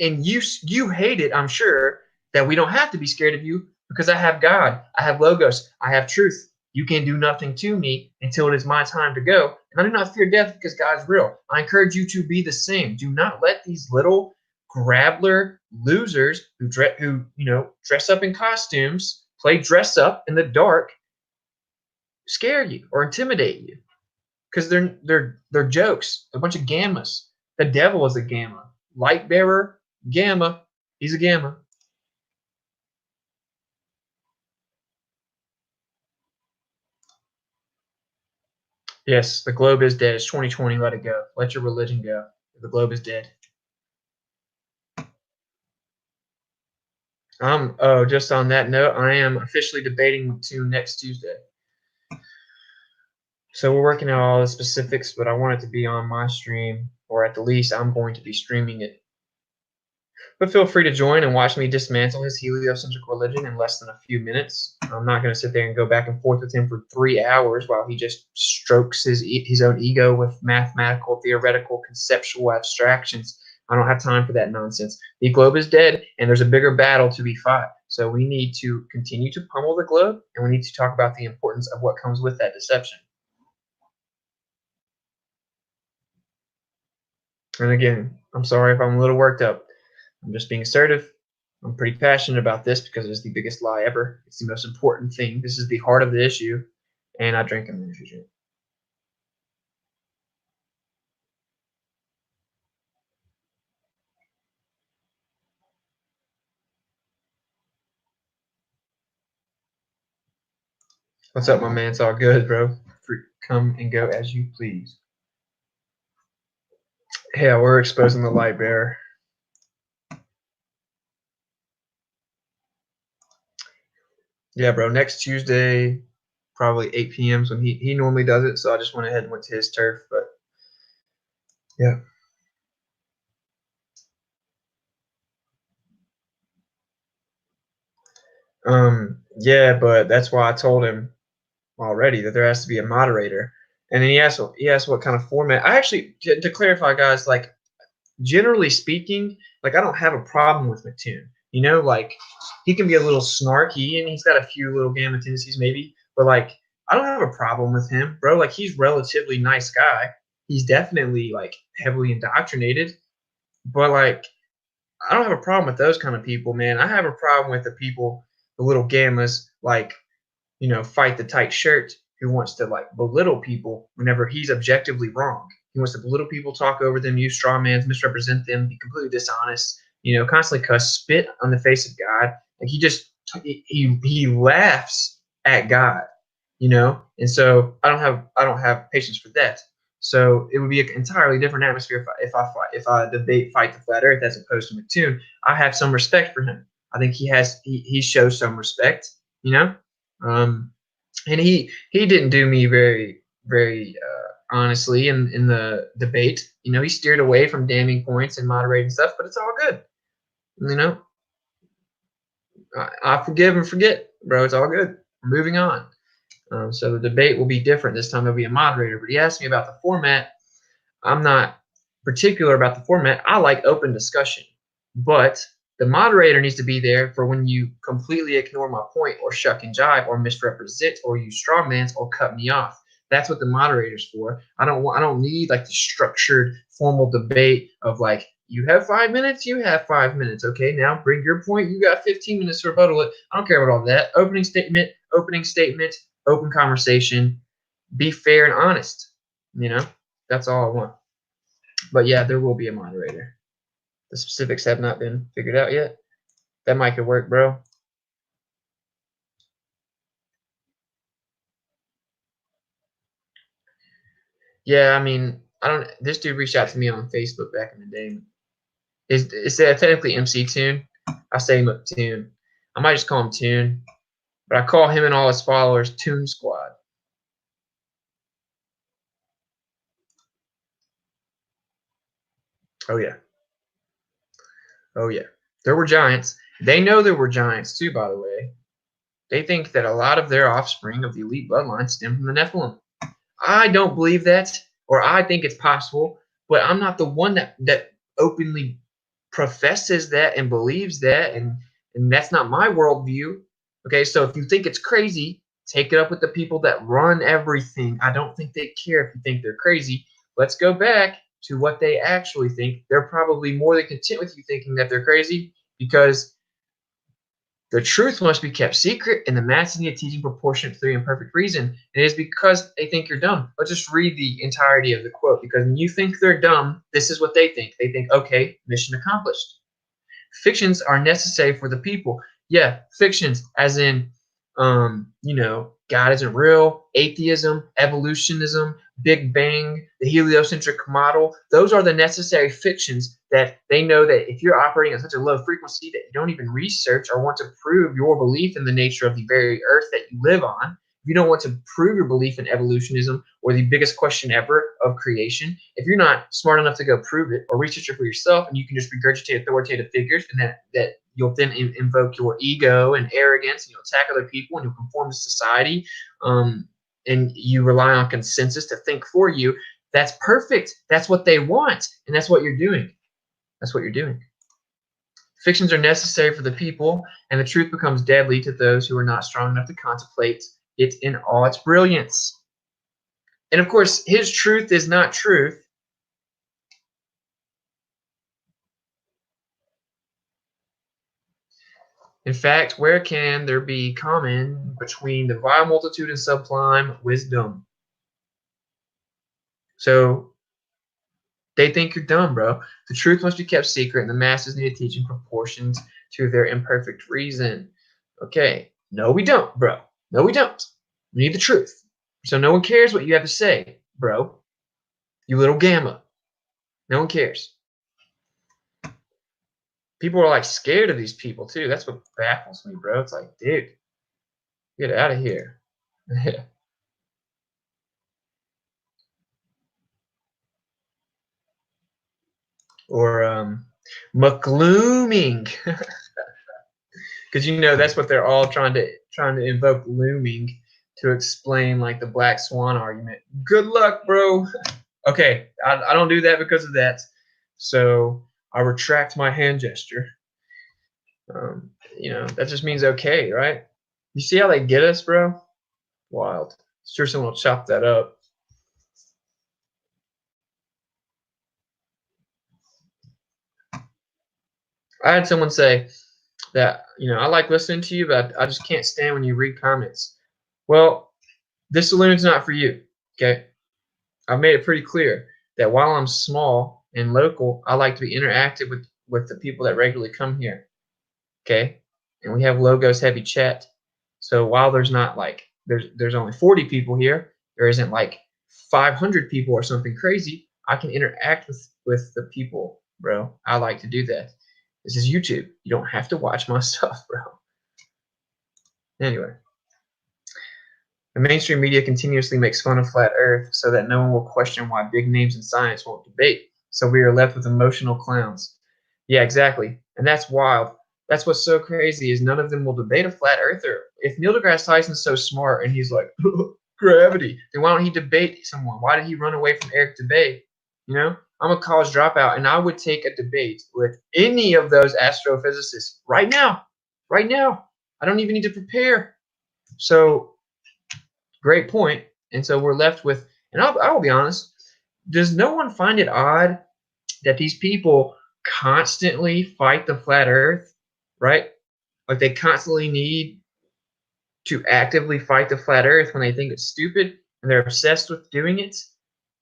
And you hate it, I'm sure, that we don't have to be scared of you, because I have God. I have Logos. I have truth. You can do nothing to me until it is my time to go. And I do not fear death, because God's real. I encourage you to be the same. Do not let these little grabbler losers who dress up in costumes, play dress up in the dark, scare you or intimidate you, because they're jokes. They're a bunch of gammas. The devil is a gamma. Light bearer, gamma. He's a gamma. Yes, the globe is dead. It's 2020. Let it go. Let your religion go. The globe is dead. Just on that note, I am officially debating with Tune next Tuesday. So we're working out all the specifics, but I want it to be on my stream, or at the least I'm going to be streaming it. But feel free to join and watch me dismantle his heliocentric religion in less than a few minutes. I'm not going to sit there and go back and forth with him for 3 hours while he just strokes his own ego with mathematical, theoretical, conceptual abstractions. I don't have time for that nonsense. The globe is dead, and there's a bigger battle to be fought. So we need to continue to pummel the globe, and we need to talk about the importance of what comes with that deception. And again, I'm sorry if I'm a little worked up. I'm just being assertive. I'm pretty passionate about this because it's the biggest lie ever. It's the most important thing. This is the heart of the issue. And I drink an energy drink. What's up, my man? It's all good, bro. Come and go as you please. Yeah, we're exposing the light bearer. Yeah, bro. Next Tuesday, probably 8 p.m. is when he normally does it. So I just went ahead and went to his turf. But yeah. Yeah, but that's why I told him already that there has to be a moderator. And then he asked what kind of format. I actually, to clarify, guys, like generally speaking, like I don't have a problem with Mattoon. You know, like he can be a little snarky and he's got a few little gamma tendencies maybe, but like I don't have a problem with him, bro. Like he's relatively nice guy. He's definitely like heavily indoctrinated, but like I don't have a problem with those kind of people, man. I have a problem with the people, the little gammas, like fight the tight shirt who wants to like belittle people whenever he's objectively wrong. He wants to belittle people, talk over them, use straw mans, misrepresent them, be completely dishonest, constantly cuss, spit on the face of God. Like he laughs at God, and so I don't have patience for that. So it would be an entirely different atmosphere if I debate fight the flat earth as opposed to Mattoon. I have some respect for him. I think he shows some respect, you know. And he didn't do me very honestly in the debate. He steered away from damning points and moderating stuff, but it's all good. You know, I forgive and forget, bro. It's all good. We're moving on. So the debate will be different this time. There'll be a moderator. But he asked me about the format. I'm not particular about the format. I like open discussion, but the moderator needs to be there for when you completely ignore my point or shuck and jive or misrepresent or use strawmans or cut me off. That's what the moderator's for. I don't need like the structured formal debate of like you have 5 minutes, you have 5 minutes. Okay, now bring your point. You got 15 minutes to rebuttal it. I don't care about all that. Opening statement, open conversation. Be fair and honest. That's all I want. But yeah, there will be a moderator. The specifics have not been figured out yet. That might could work, bro. Yeah, I mean, I don't. This dude reached out to me on Facebook back in the day. It's technically MC Tune. I say him up Tune. I might just call him Tune, but I call him and all his followers Tune Squad. Oh yeah. Oh yeah. There were giants. They know there were giants too, by the way. They think that a lot of their offspring of the elite bloodline stem from the Nephilim. I don't believe that, or I think it's possible, but I'm not the one that openly professes that and believes that, and that's not my worldview. Okay, so if you think it's crazy, take it up with the people that run everything. I don't think they care if you think they're crazy. Let's go back to what they actually think. They're probably more than content with you thinking that they're crazy because the truth must be kept secret, and the masses need a teaching proportionate to the imperfect reason. It is because they think you're dumb. Let's just read the entirety of the quote, because when you think they're dumb, this is what they think. They think, okay, mission accomplished. Fictions are necessary for the people. Yeah, fictions, as in, God isn't real, atheism, evolutionism, Big Bang, the heliocentric model. Those are the necessary fictions that they know that if you're operating at such a low frequency that you don't even research or want to prove your belief in the nature of the very earth that you live on, if you don't want to prove your belief in evolutionism or the biggest question ever of creation, if you're not smart enough to go prove it or research it for yourself, and you can just regurgitate authoritative figures, and that you'll then invoke your ego and arrogance, and you'll attack other people, and you'll conform to society, and you rely on consensus to think for you, that's perfect. That's what they want, and that's what you're doing. That's what you're doing. Fictions are necessary for the people, and the truth becomes deadly to those who are not strong enough to contemplate it in all its brilliance. And of course, his truth is not truth. In fact, where can there be common between the vile multitude and sublime wisdom? So they think you're dumb, bro. The truth must be kept secret, and the masses need to teach in proportions to their imperfect reason. Okay. No, we don't, bro. No, we don't. We need the truth. So no one cares what you have to say, bro. You little gamma. No one cares. People are like scared of these people too. That's what baffles me, bro. It's like, dude, get out of here. Or McLooming. Because that's what they're all trying to invoke looming to explain like the black swan argument. Good luck, bro. Okay, I don't do that because of that. So I retract my hand gesture. That just means okay, right? You see how they get us, bro? Wild. Sure, someone will chop that up. I had someone say that, I like listening to you, but I just can't stand when you read comments. Well, this saloon's not for you, okay? I've made it pretty clear that while I'm small and local, I like to be interactive with the people that regularly come here, okay? And we have logos heavy chat. So while there's not like there's only 40 people here, there isn't like 500 people or something crazy. I can interact with the people, bro. I like to do that. This is YouTube. You don't have to watch my stuff, bro. Anyway, the mainstream media continuously makes fun of flat Earth so that no one will question why big names in science won't debate. So we are left with emotional clowns. Yeah, exactly. And that's wild. That's what's so crazy is none of them will debate a flat earther. If Neil deGrasse Tyson's so smart and he's like, gravity, then why don't he debate someone? Why did he run away from Eric Debate? I'm a college dropout, and I would take a debate with any of those astrophysicists right now. Right now. I don't even need to prepare. So, great point. And so we're left with, and I'll be honest, does no one find it odd that these people constantly fight the flat earth, right? Like they constantly need to actively fight the flat earth when they think it's stupid and they're obsessed with doing it.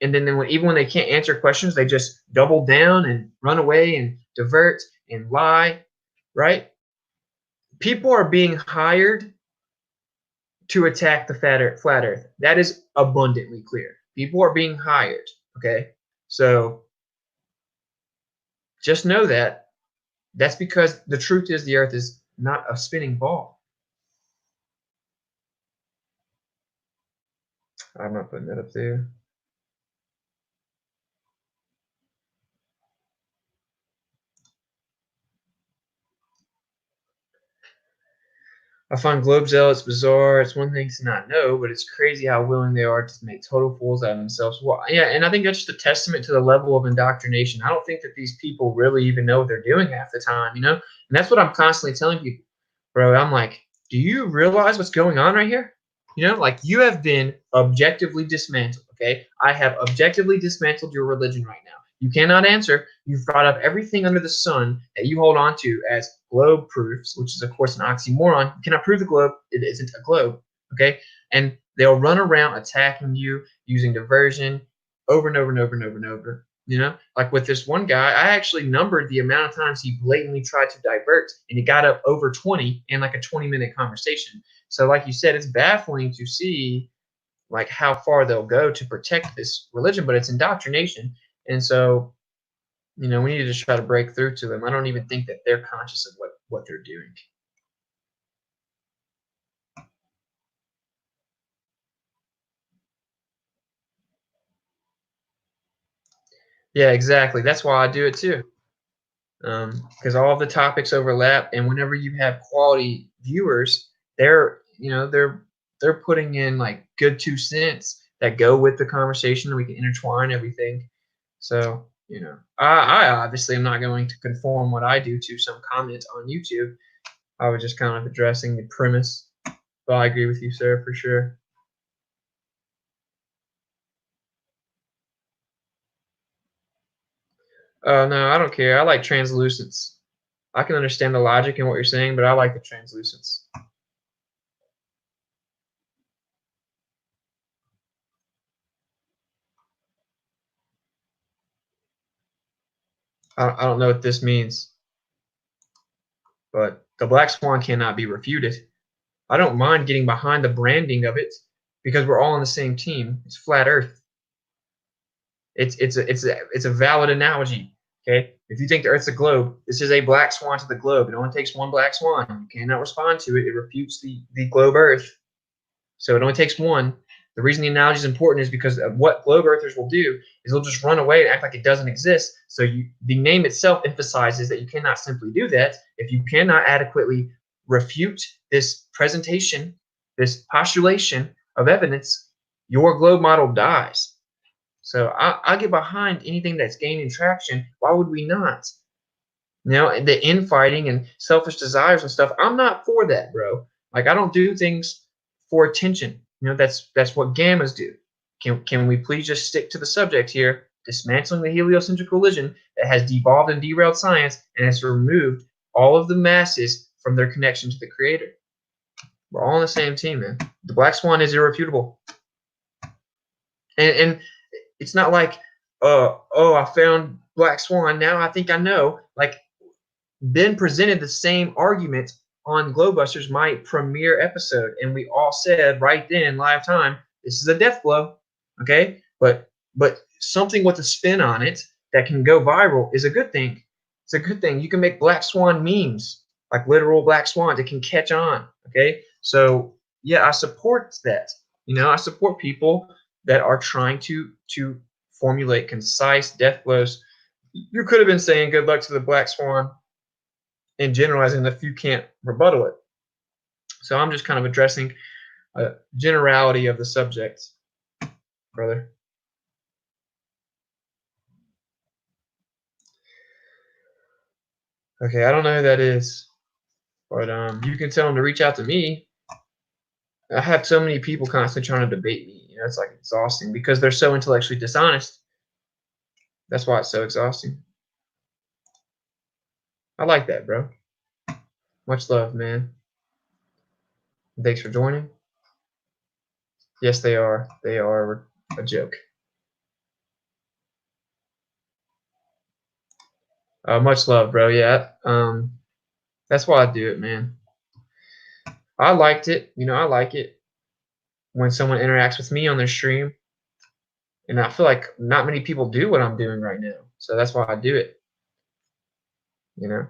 And then even when they can't answer questions, they just double down and run away and divert and lie, right? People are being hired to attack the flat earth. That is abundantly clear. People are being hired, okay? So just know that. That's because the truth is the earth is not a spinning ball. I'm not putting that up there. I find globe zealots bizarre. It's one thing to not know, but it's crazy how willing they are to make total fools out of themselves. Well, yeah, and I think that's just a testament to the level of indoctrination. I don't think that these people really even know what they're doing half the time, And that's what I'm constantly telling people, bro. I'm like, do you realize what's going on right here? Like you have been objectively dismantled, okay? I have objectively dismantled your religion right now. You cannot answer. You've brought up everything under the sun that you hold on to as globe proofs, which is, of course, an oxymoron. You cannot prove the globe. It isn't a globe, okay? And they'll run around attacking you using diversion over and over and over and over and over. Like with this one guy, I actually numbered the amount of times he blatantly tried to divert, and he got up over 20 in like a 20-minute conversation. So, like you said, it's baffling to see like how far they'll go to protect this religion, but it's indoctrination. And so, we need to just try to break through to them. I don't even think that they're conscious of what they're doing. Yeah, exactly. That's why I do it too. Because all of the topics overlap, and whenever you have quality viewers, they're putting in like good 2 cents that go with the conversation, and we can intertwine everything. So I obviously am not going to conform what I do to some comments on YouTube. I was just kind of addressing the premise. But I agree with you, sir, for sure. No, I don't care. I like translucence. I can understand the logic in what you're saying, but I like the translucence. I don't know what this means, but the black swan cannot be refuted. I don't mind getting behind the branding of it, because we're all on the same team. It's flat Earth. It's a valid analogy. Okay, if you think the Earth's a globe, this is a black swan to the globe. It only takes one black swan. You cannot respond to it. It refutes the globe Earth. So it only takes one. The reason the analogy is important is because of what globe earthers will do is they'll just run away and act like it doesn't exist. So the name itself emphasizes that you cannot simply do that. If you cannot adequately refute this presentation, this postulation of evidence, your globe model dies. So I get behind anything that's gaining traction. Why would we not? You know, the infighting and selfish desires and stuff, I'm not for that, bro. Like, I don't do things for attention. You know, that's what gammas do. Can we please just stick to the subject here? Dismantling the heliocentric religion that has devolved and derailed science and has removed all of the masses from their connection to the creator. We're all on the same team, man. The black swan is irrefutable. And it's not like, oh, I found black swan, now I think I know. Like, Ben presented the same argument on Glowbusters, my premiere episode, and we all said right then, live time, this is a death blow, okay? But something with a spin on it that can go viral is a good thing. It's a good thing. You can make black swan memes, like literal black swans. It can catch on, okay? So yeah, I support that. You know, I support people that are trying to formulate concise death blows. You could have been saying good luck to the black swan and generalizing if you can't rebuttal it. So I'm just kind of addressing a generality of the subject, brother. Okay, I don't know who that is, but you can tell them to reach out to me. I have so many people constantly trying to debate me. You know, it's like exhausting because they're so intellectually dishonest. That's why it's so exhausting. I like that, bro. Much love, man. Thanks for joining. Yes, they are. They are a joke. Much love, bro. Yeah. That's why I do it, man. I liked it. You know, I like it when someone interacts with me on their stream. And I feel like not many people do what I'm doing right now. So that's why I do it. You know?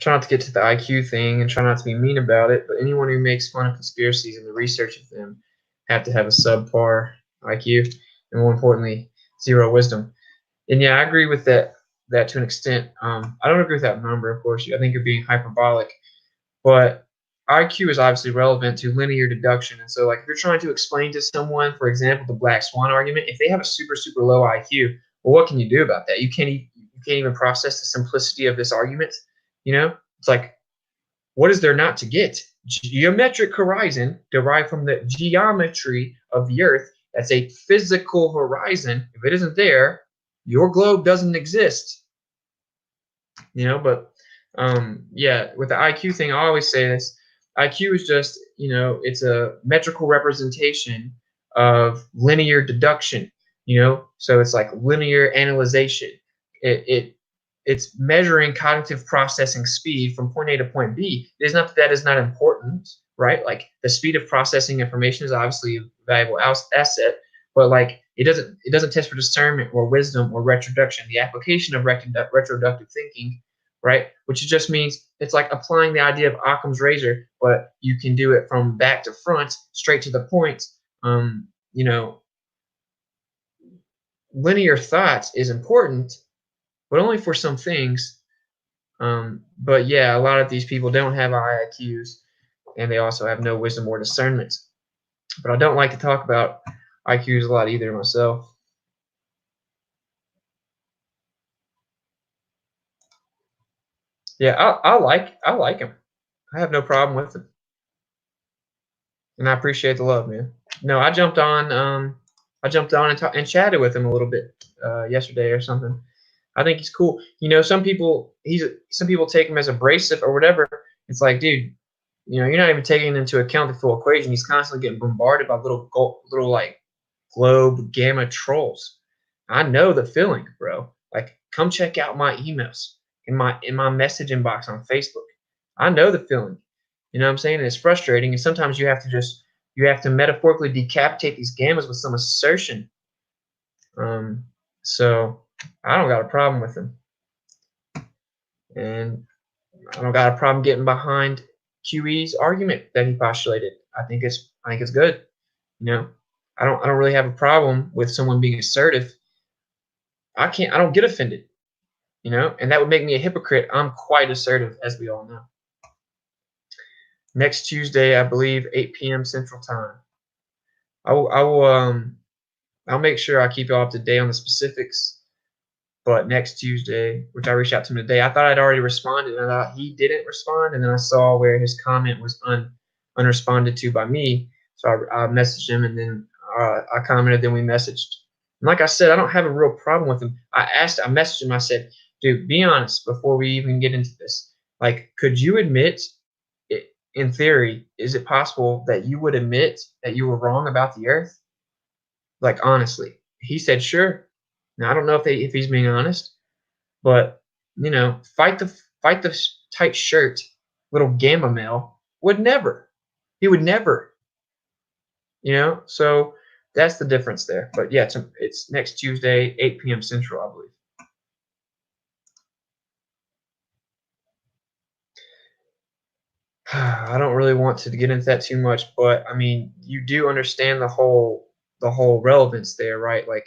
Try not to get to the IQ thing and try not to be mean about it. But anyone who makes fun of conspiracies and the research of them have to have a subpar IQ. And more importantly, zero wisdom. And yeah, I agree with that to an extent. I don't agree with that number, of course. I think you're being hyperbolic. But IQ is obviously relevant to linear deduction. And so, like, if you're trying to explain to someone, for example, the black swan argument, if they have a super, super low IQ, well, what can you do about that? You can't even process the simplicity of this argument. You know, it's like, what is there not to get? Geometric horizon derived from the geometry of the Earth. That's a physical horizon. If it isn't there, your globe doesn't exist. You know, but yeah, with the IQ thing, I always say this. IQ is just, you know, it's a metrical representation of linear deduction, you know, so it's like linear analyzation. It's measuring cognitive processing speed from point A to point B. It is not that is not important, right? Like the speed of processing information is obviously a valuable asset, but like it doesn't test for discernment or wisdom or retroduction. The application of retroductive thinking, right? Which just means it's like applying the idea of Occam's razor, but you can do it from back to front, straight to the point. You know, linear thought is important, but only for some things. But yeah, a lot of these people don't have high IQs, and they also have no wisdom or discernment. But I don't like to talk about IQs a lot either myself. Yeah, I like him. I have no problem with him, and I appreciate the love, man. No, I jumped on and chatted with him a little bit yesterday or something. I think he's cool. You know, some people take him as abrasive or whatever. It's like, dude, you know, you're not even taking into account the full equation. He's constantly getting bombarded by little like globe gamma trolls. I know the feeling, bro. Like, come check out my emails in my message inbox on Facebook. I know the feeling. You know what I'm saying? And it's frustrating. And sometimes you have to metaphorically decapitate these gammas with some assertion. So I don't got a problem with them. And I don't got a problem getting behind QE's argument that he postulated. I think it's good. You know, I don't really have a problem with someone being assertive. I don't get offended, you know, and that would make me a hypocrite. I'm quite assertive, as we all know. Next Tuesday, I believe, 8 p.m. Central Time. I'll make sure I keep you all up to date on the specifics. But next Tuesday, which I reached out to him today, I thought I'd already responded, and I thought he didn't respond, and then I saw where his comment was unresponded to by me, so I messaged him, and then I commented, then we messaged. And like I said, I don't have a real problem with him. I messaged him, I said, dude, be honest before we even get into this. Like, could you admit, in theory, is it possible that you would admit that you were wrong about the Earth? Like, honestly. He said, sure. Now, I don't know if he's being honest, but, you know, fight the tight shirt little gamma male would never. He would never. You know, so that's the difference there. But yeah, it's next Tuesday, 8 p.m. Central, I believe. I don't really want to get into that too much, but I mean, you do understand the whole relevance there, right? Like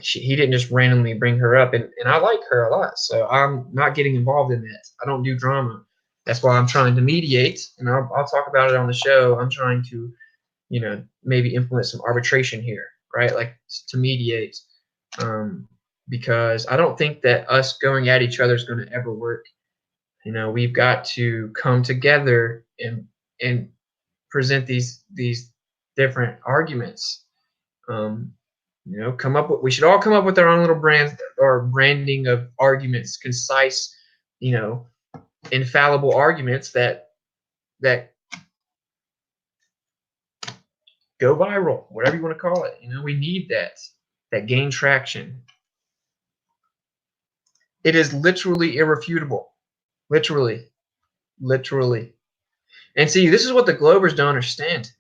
he didn't just randomly bring her up, and I like her a lot, so I'm not getting involved in that. I don't do drama. That's why I'm trying to mediate, and I'll talk about it on the show. I'm trying to, you know, maybe implement some arbitration here, right? Like to mediate, because I don't think that us going at each other is going to ever work. You know, we've got to come together and present these different arguments. You know, we should all come up with our own little brand or branding of arguments, concise, you know, infallible arguments that go viral, whatever you want to call it. You know, we need that gain traction. It is literally irrefutable. Literally. And see, this is what the Globers don't understand.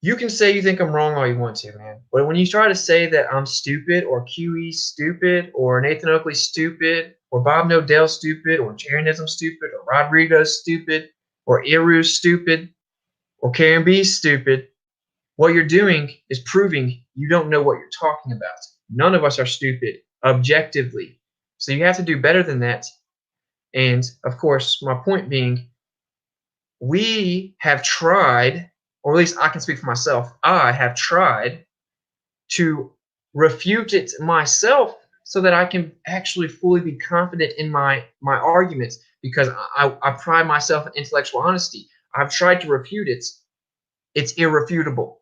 You can say you think I'm wrong all you want to, man. But when you try to say that I'm stupid, or QE's stupid, or Nathan Oakley's stupid, or Bob Nodell's stupid, or Jaronism's stupid, or Rodrigo's stupid, or Iru's stupid, or Karen B's stupid, what you're doing is proving you don't know what you're talking about. None of us are stupid, objectively. So you have to do better than that. And, of course, my point being, we have tried, or at least I can speak for myself, I have tried to refute it myself so that I can actually fully be confident in my arguments, because I pride myself in intellectual honesty. I've tried to refute it. It's irrefutable.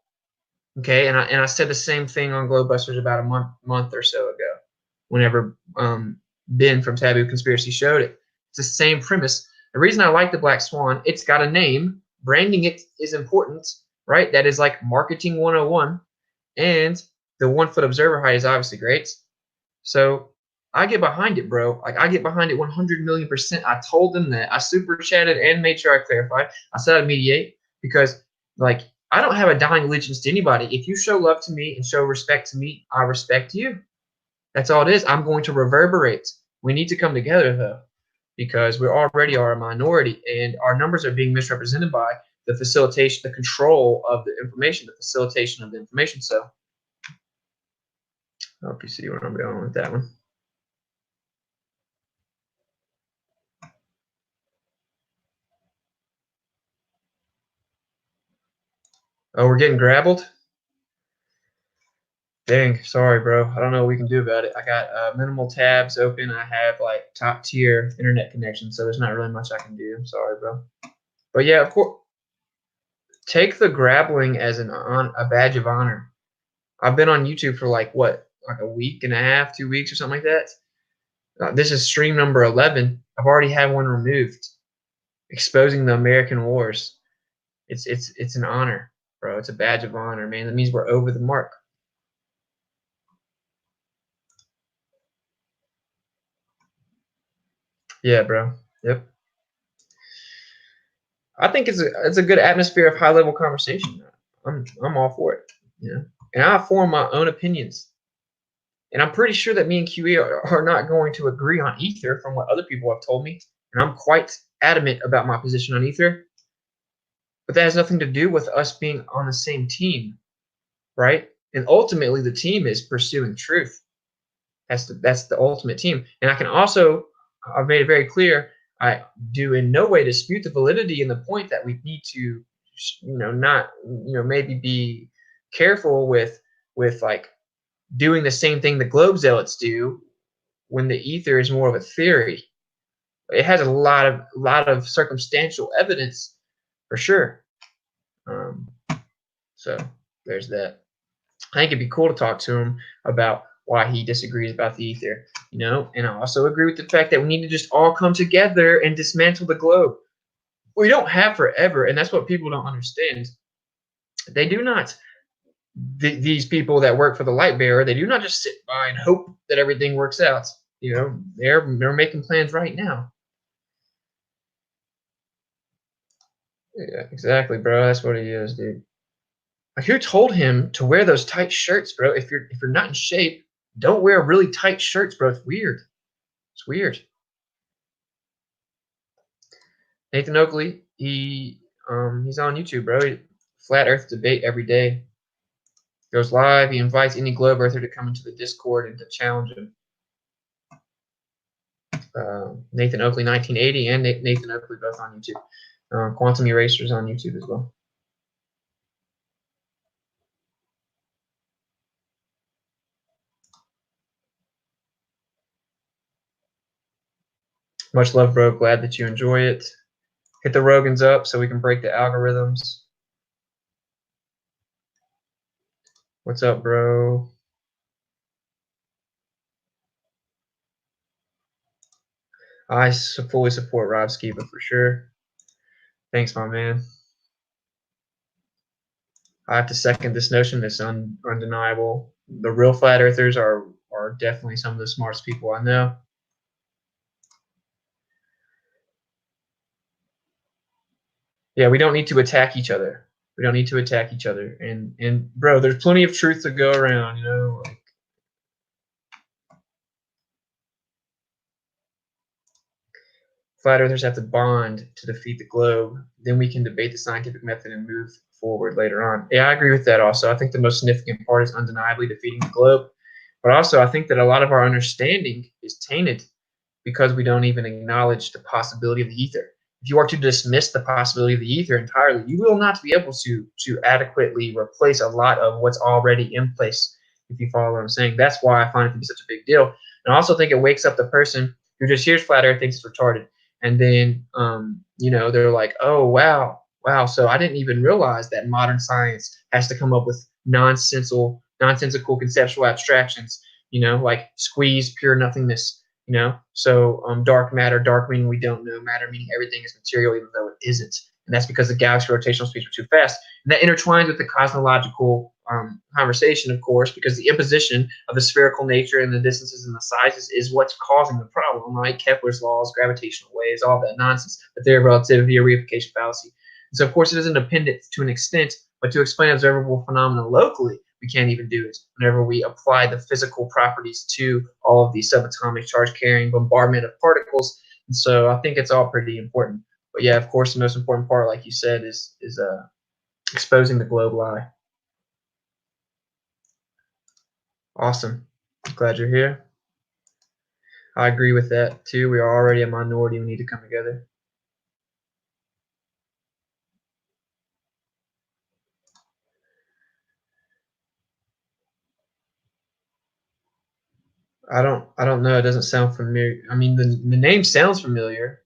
Okay, and I said the same thing on Globebusters about a month or so ago, whenever Ben from Taboo Conspiracy showed it. It's the same premise. The reason I like the Black Swan, it's got a name. Branding it is important, right? That is like marketing 101. And the 1 foot observer height is obviously great. So I get behind it, bro. Like, I get behind it 100,000,000%. I told them that. I super chatted and made sure I clarified. I said I'd mediate because, like, I don't have a dying allegiance to anybody. If you show love to me and show respect to me, I respect you. That's all it is. I'm going to reverberate. We need to come together, though, because we already are a minority, and our numbers are being misrepresented by the facilitation, the control of the information, the facilitation of the information. So I hope you see where I'm going with that one. Oh, we're getting grabbled? Dang, sorry, bro. I don't know what we can do about it. I got minimal tabs open. I have, like, top tier internet connection, so there's not really much I can do. I'm sorry, bro. But yeah, of course, take the grabbling as a badge of honor. I've been on YouTube for like a week and a half, 2 weeks or something like that. This is stream number 11. I've already had one removed, exposing the American wars. It's an honor, bro. It's a badge of honor, man. That means we're over the mark. Yeah, bro. Yep. I think it's a good atmosphere of high level conversation. I'm all for it. You know, and I form my own opinions. And I'm pretty sure that me and QE are not going to agree on Ether from what other people have told me. And I'm quite adamant about my position on Ether. But that has nothing to do with us being on the same team, right? And ultimately, the team is pursuing truth. That's the ultimate team. And I can also, I've made it very clear, I do in no way dispute the validity and the point that we need to, not, maybe be careful with like doing the same thing the globe zealots do when the ether is more of a theory. It has a lot of circumstantial evidence for sure. Um, so there's that. I think it'd be cool to talk to him about why he disagrees about the ether, and I also agree with the fact that we need to just all come together and dismantle the globe. We don't have forever, and that's what people don't understand. They do not, these people that work for the light bearer, they do not just sit by and hope that everything works out. They're making plans right now. Yeah, exactly, bro. That's what he is, dude. Like, who told him to wear those tight shirts, bro? If you're not in shape, don't wear really tight shirts, bro. It's weird. It's weird. Nathan Oakley, he's on YouTube, bro. Flat Earth debate every day. Goes live. He invites any globe earther to come into the Discord and to challenge him. Nathan Oakley 1980 and Nathan Oakley both on YouTube. Quantum Erasers on YouTube as well. Much love, bro. Glad that you enjoy it. Hit the Rogans up so we can break the algorithms. What's up, bro? I fully support Rob Skiba for sure. Thanks, my man. I have to second this notion. It's undeniable. The real flat earthers are definitely some of the smartest people I know. Yeah, we don't need to attack each other. We don't need to attack each other. And bro, there's plenty of truth to go around. Like, flat earthers have to bond to defeat the globe. Then we can debate the scientific method and move forward later on. Yeah, I agree with that also. I think the most significant part is undeniably defeating the globe. But also, I think that a lot of our understanding is tainted because we don't even acknowledge the possibility of the ether. If you are to dismiss the possibility of the ether entirely, you will not be able to adequately replace a lot of what's already in place, if you follow what I'm saying. That's why I find it to be such a big deal. And I also think it wakes up the person who just hears flat earth, thinks it's retarded. And then, they're like, oh, wow. So I didn't even realize that modern science has to come up with nonsensical conceptual abstractions, like squeeze pure nothingness. So dark matter, dark meaning we don't know, matter meaning everything is material even though it isn't. And that's because the galaxy rotational speeds are too fast. And that intertwines with the cosmological conversation, of course, because the imposition of the spherical nature and the distances and the sizes is what's causing the problem, right? Kepler's laws, gravitational waves, all that nonsense, the theory of relativity, a reification fallacy. And so, of course, it is independent to an extent, but to explain observable phenomena locally, we can't even do it whenever we apply the physical properties to all of these subatomic charge carrying bombardment of particles. And so I think it's all pretty important. But yeah, of course, the most important part, like you said, is exposing the globe lie. Awesome. Glad you're here. I agree with that too. We are already a minority. We need to come together. I don't know. It doesn't sound familiar. I mean, the name sounds familiar,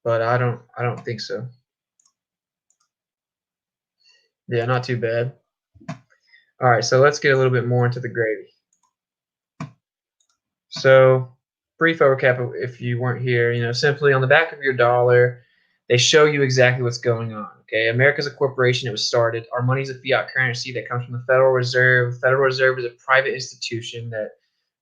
but I don't think so. Yeah, not too bad. All right, so let's get a little bit more into the gravy. So, brief overcap if you weren't here, simply on the back of your dollar, they show you exactly what's going on. Okay, America's a corporation. It was started. Our money is a fiat currency that comes from the Federal Reserve. The Federal Reserve is a private institution that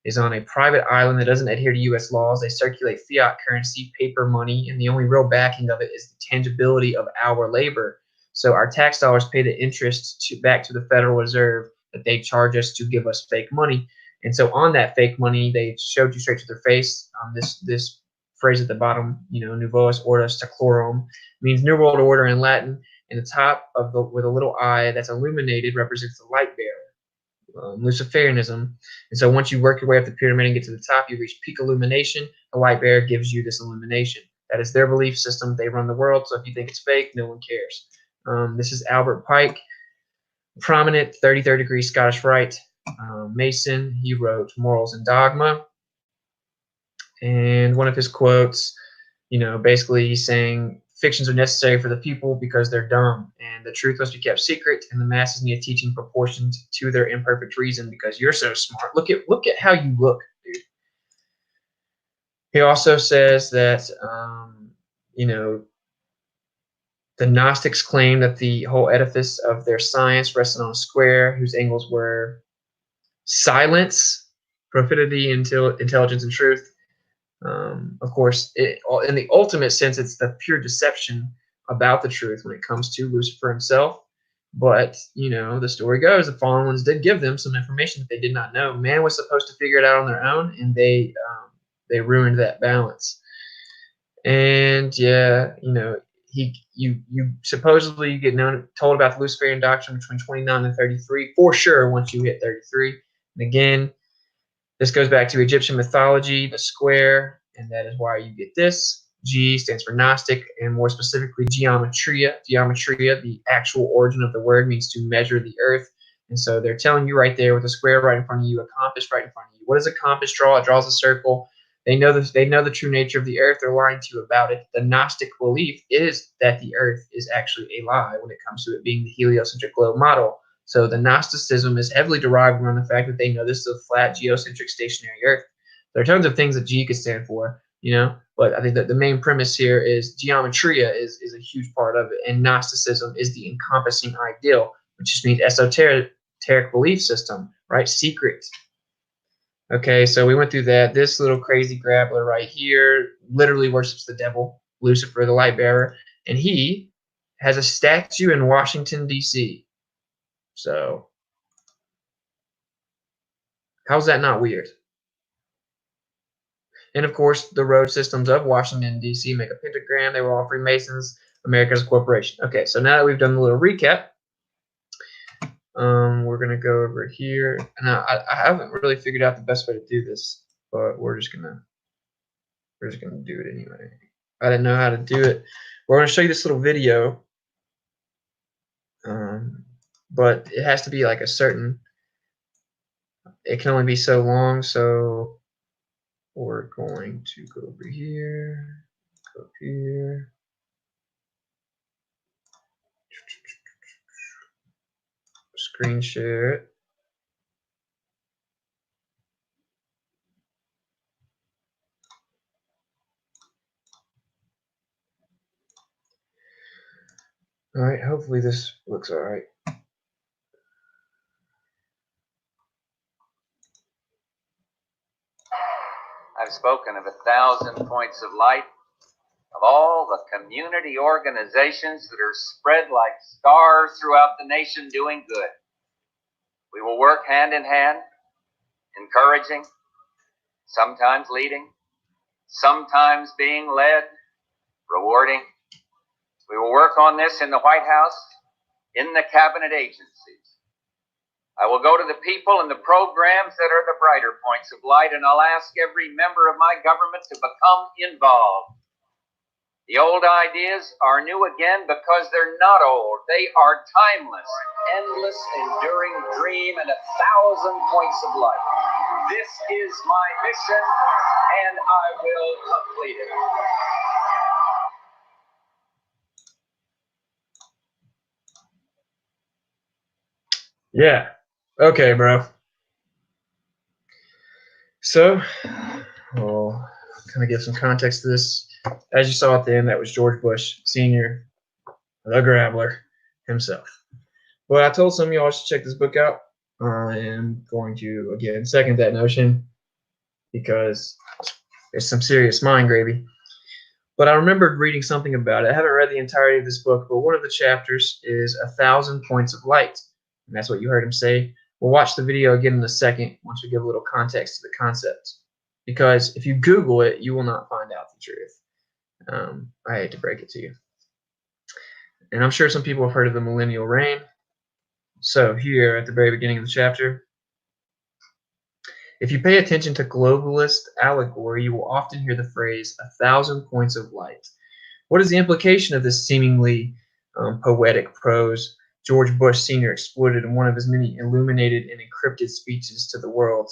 is on a private island that doesn't adhere to U.S. laws. They circulate fiat currency, paper money, and the only real backing of it is the tangibility of our labor. So our tax dollars pay the interest back to the Federal Reserve that they charge us to give us fake money. And so on that fake money, they showed you straight to their face. This phrase at the bottom, Nouveus Ordo Seclorum, means New World Order in Latin. And the top of with a little eye that's illuminated represents the light bearer, Luciferianism. And so once you work your way up the pyramid and get to the top, you reach peak illumination. The light bearer gives you this illumination. That is their belief system. They run the world. So if you think it's fake, no one cares. This is Albert Pike, prominent 33rd degree Scottish Rite Mason. He wrote Morals and Dogma. And one of his quotes, basically he's saying fictions are necessary for the people because they're dumb, and the truth must be kept secret, and the masses need a teaching proportioned to their imperfect reason because you're so smart. Look at how you look, dude. He also says that the Gnostics claim that the whole edifice of their science rested on a square whose angles were silence, profundity, intelligence, and truth. Of course, in the ultimate sense, it's the pure deception about the truth when it comes to Lucifer himself. But, the story goes, the fallen ones did give them some information that they did not know. Man was supposed to figure it out on their own, and they ruined that balance. And, yeah, you supposedly get told about the Luciferian doctrine between 29 and 33, for sure, once you hit 33. And again, this goes back to Egyptian mythology, the square, and that is why you get this. G stands for Gnostic, and more specifically, geometria. Geometria, the actual origin of the word, means to measure the earth. And so they're telling you right there with a square right in front of you, a compass right in front of you. What does a compass draw? It draws a circle. They know the true nature of the earth. They're lying to you about it. The Gnostic belief is that the earth is actually a lie when it comes to it being the heliocentric globe model. So the Gnosticism is heavily derived from the fact that they know this is a flat, geocentric, stationary Earth. There are tons of things that G could stand for, but I think that the main premise here is geometria is a huge part of it, and Gnosticism is the encompassing ideal, which just means esoteric belief system, right? Secret. Okay, so we went through that. This little crazy grappler right here literally worships the devil, Lucifer, the light bearer, and he has a statue in Washington, D.C. So, how's that not weird? And of course, the road systems of Washington, D.C. make a pentagram. They were all Freemasons. America's a corporation. Okay, so now that we've done a little recap, we're going to go over here. Now, I haven't really figured out the best way to do this, but we're just gonna do it anyway. I didn't know how to do it. We're going to show you this little video, but it has to be like a certain. It can only be so long, so we're going to go over here, go here. Screen share it. All right, hopefully this looks all right. I've spoken of 1,000 points of light, of all the community organizations that are spread like stars throughout the nation doing good. We will work hand in hand, encouraging, sometimes leading, sometimes being led, rewarding. We will work on this in the White House, in the cabinet agencies. I will go to the people and the programs that are the brighter points of light, and I'll ask every member of my government to become involved. The old ideas are new again because they're not old. They are timeless, endless, enduring dream, and 1,000 points of light. This is my mission, and I will complete it. Yeah. Okay, bro. So, we'll kind of give some context to this. As you saw at the end, that was George Bush Sr., the Grabbler himself. Well, I told some of y'all should check this book out. I am going to, again, second that notion. because there's some serious mind gravy. But I remembered reading something about it. I haven't read the entirety of this book, but one of the chapters is 1,000 points of light. And that's what you heard him say. We'll watch the video again in a second once we give a little context to the concept. Because if you Google it, you will not find out the truth. I hate to break it to you. And I'm sure some people have heard of the millennial reign. So here at the very beginning of the chapter, if you pay attention to globalist allegory, you will often hear the phrase 1,000 points of light. What is the implication of this seemingly poetic prose George Bush Sr. exploited in one of his many illuminated and encrypted speeches to the world?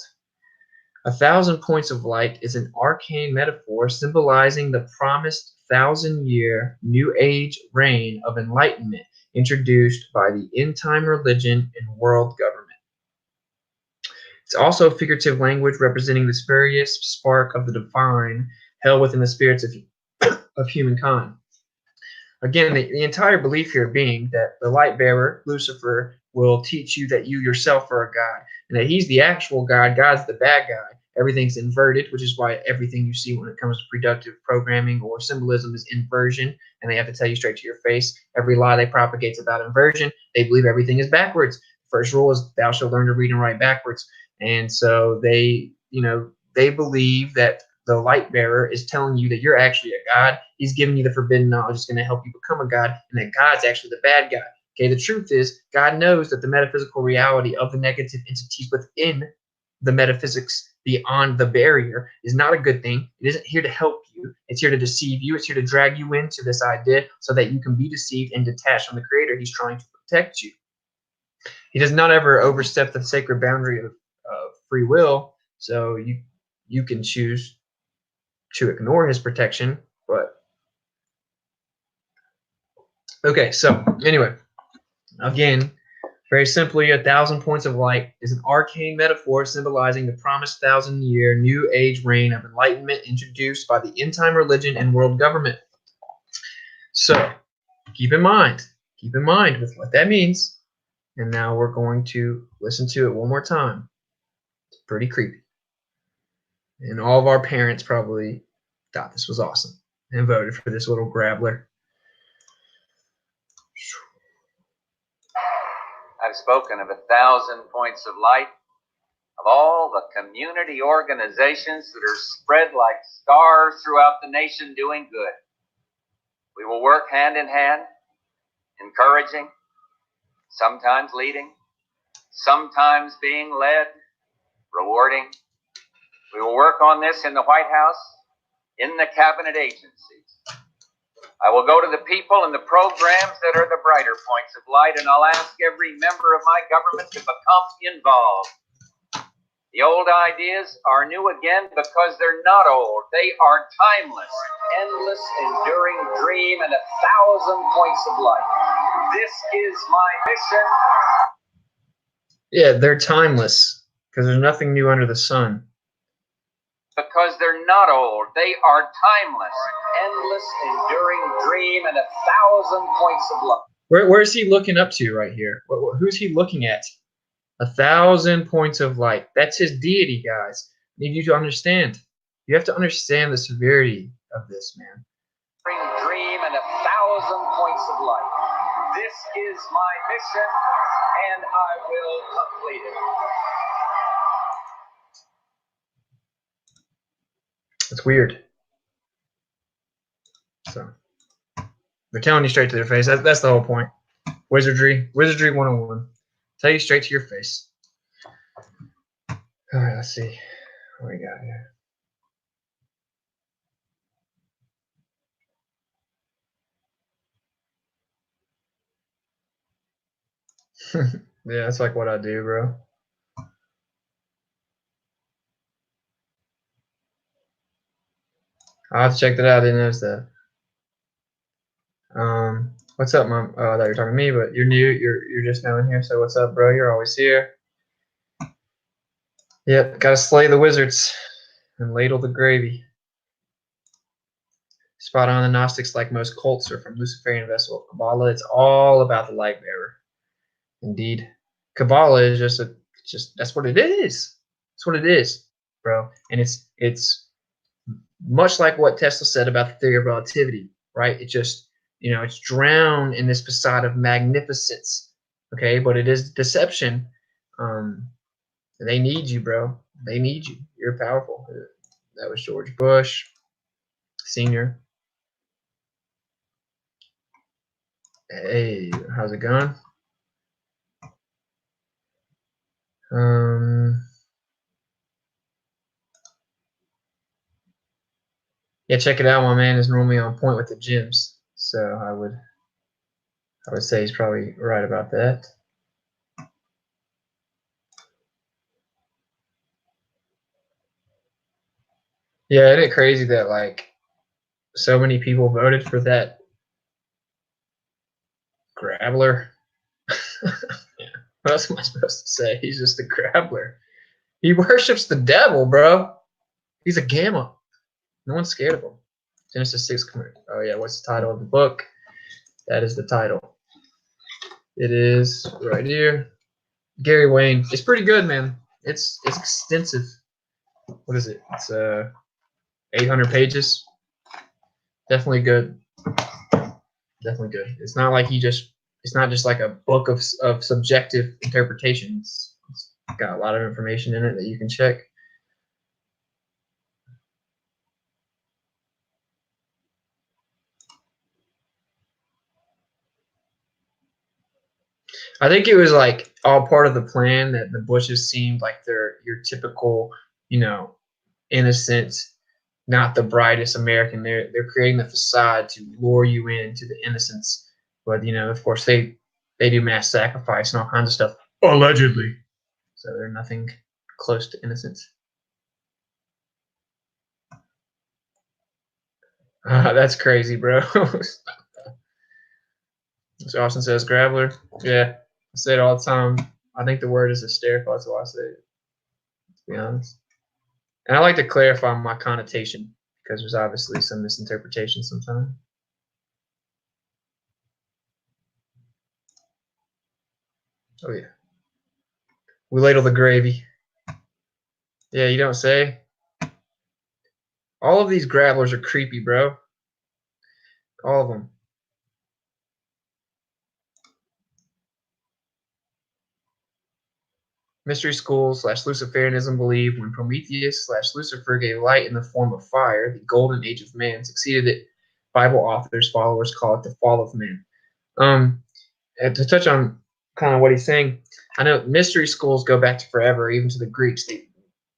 1,000 points of light is an arcane metaphor symbolizing the promised 1,000-year New Age reign of enlightenment introduced by the end-time religion and world government. It's also figurative language representing the spurious spark of the divine held within the spirits of humankind. Again, the entire belief here being that the light bearer, Lucifer, will teach you that you yourself are a god, and that he's the actual god, God's the bad guy. Everything's inverted, which is why everything you see when it comes to productive programming or symbolism is inversion, and they have to tell you straight to your face. Every lie they propagate is about inversion. They believe everything is backwards. First rule is thou shalt learn to read and write backwards. And so they believe that the light bearer is telling you that you're actually a god. He's giving you the forbidden knowledge that's going to help you become a god, and that God's actually the bad guy. Okay, the truth is, God knows that the metaphysical reality of the negative entities within the metaphysics beyond the barrier is not a good thing. It isn't here to help you. It's here to deceive you. It's here to drag you into this idea so that you can be deceived and detached from the Creator. He's trying to protect you. He does not ever overstep the sacred boundary of free will, so you can choose to ignore his protection. But okay, so anyway, again, very simply, 1,000 points of light is an arcane metaphor symbolizing the promised 1,000-year New Age reign of enlightenment introduced by the end-time religion and world government. So keep in mind with what that means. And now we're going to listen to it one more time. It's pretty creepy. And all of our parents probably thought this was awesome and voted for this little grabbler. I've spoken of 1,000 points of light, of all the community organizations that are spread like stars throughout the nation doing good. We will work hand in hand, encouraging, sometimes leading, sometimes being led, rewarding. We will work on this in the White House, in the cabinet agencies. I will go to the people and the programs that are the brighter points of light, and I'll ask every member of my government to become involved. The old ideas are new again because they're not old. They are timeless, endless, enduring dream, and 1,000 points of light. This is my mission. Yeah, they're timeless because there's nothing new under the sun. Because they're not old. They are timeless, endless, enduring dream, and 1,000 points of light. Where is he looking up to right here? Who's he looking at? 1,000 points of light. That's his deity, guys. I need you to understand. You have to understand the severity of this, man. Dream and 1,000 points of light. This is my mission, and I will complete it. It's weird. So they're telling you straight to their face. That's the whole point. Wizardry 101. Tell you straight to your face. All right, let's see what we got here. Yeah, that's like what I do, bro. I'll have to check that out. I didn't notice that. What's up, Mom? Oh, I thought you were talking to me, but you're new. You're just now in here. So what's up, bro? You're always here. Yep, gotta slay the wizards and ladle the gravy. Spot on. The Gnostics, like most cults, are from Luciferian vessel of Kabbalah. It's all about the light bearer. Indeed, Kabbalah is just that's what it is. That's what it is. bro. And it's much like what Tesla said about the theory of relativity, right? It just, it's drowned in this facade of magnificence, okay? But it is deception. They need you, bro. They need you. You're powerful. That was George Bush Sr. Hey, how's it going? Yeah, check it out. My man is normally on point with the gyms, so I would say he's probably right about that. Yeah, isn't it crazy that like so many people voted for that Grabbler? Yeah. What else am I supposed to say? He's just a Grabbler. He worships the devil, bro. He's a gamma. No one's scared of him. Genesis 6. Oh yeah, what's the title of the book? That is the title. It is right here. Gary Wayne. It's pretty good, man. It's extensive. What is it? It's 800 pages. Definitely good. Definitely good. It's not like it's not just like a book of subjective interpretations. It's got a lot of information in it that you can check. I think it was like all part of the plan that the Bushes seemed like they're your typical, innocent, not the brightest American. They're creating the facade to lure you into the innocence. But of course they do mass sacrifice and all kinds of stuff. Allegedly. So they're nothing close to innocence. That's crazy, bro. So Austin says Graveler. Yeah, I say it all the time. I think the word is hysterical. That's why I say it, to be honest. And I like to clarify my connotation because there's obviously some misinterpretation sometimes. Oh yeah. We ladle the gravy. Yeah, you don't say. All of these Gravelers are creepy, bro. All of them. Mystery schools / Luciferianism believe when Prometheus / Lucifer gave light in the form of fire, the golden age of man succeeded it. Bible authors, followers call it the fall of man. And to touch on kind of what he's saying, I know mystery schools go back to forever, even to the Greeks.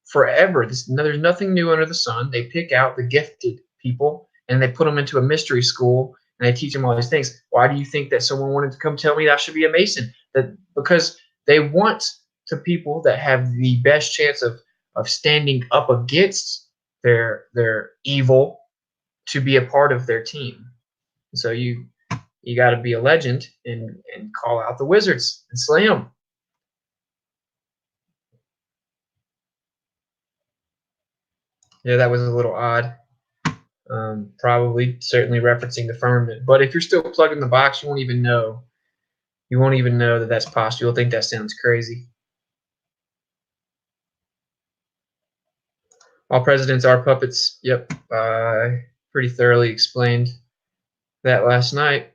Forever. There's nothing new under the sun. They pick out the gifted people and they put them into a mystery school and they teach them all these things. Why do you think that someone wanted to come tell me that I should be a Mason? Because they want the people that have the best chance of standing up against their evil to be a part of their team. So you got to be a legend and call out the wizards and slay them. Yeah, that was a little odd. Probably, certainly referencing the firmament. But if you're still plugging the box, you won't even know. You won't even know that that's possible. You'll think that sounds crazy. All presidents are puppets. Yep, I pretty thoroughly explained that last night.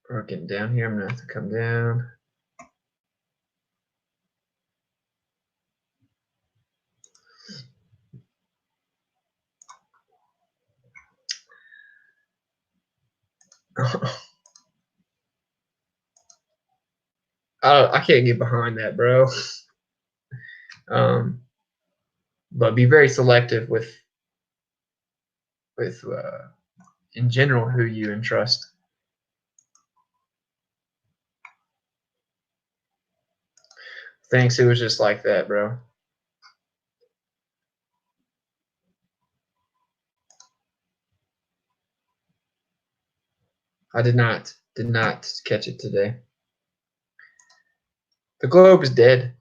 We're getting down here. I'm gonna have to come down. I can't get behind that, bro. But be very selective with in general who you entrust. Thanks. It was just like that, bro. I did not catch it today. The globe is dead.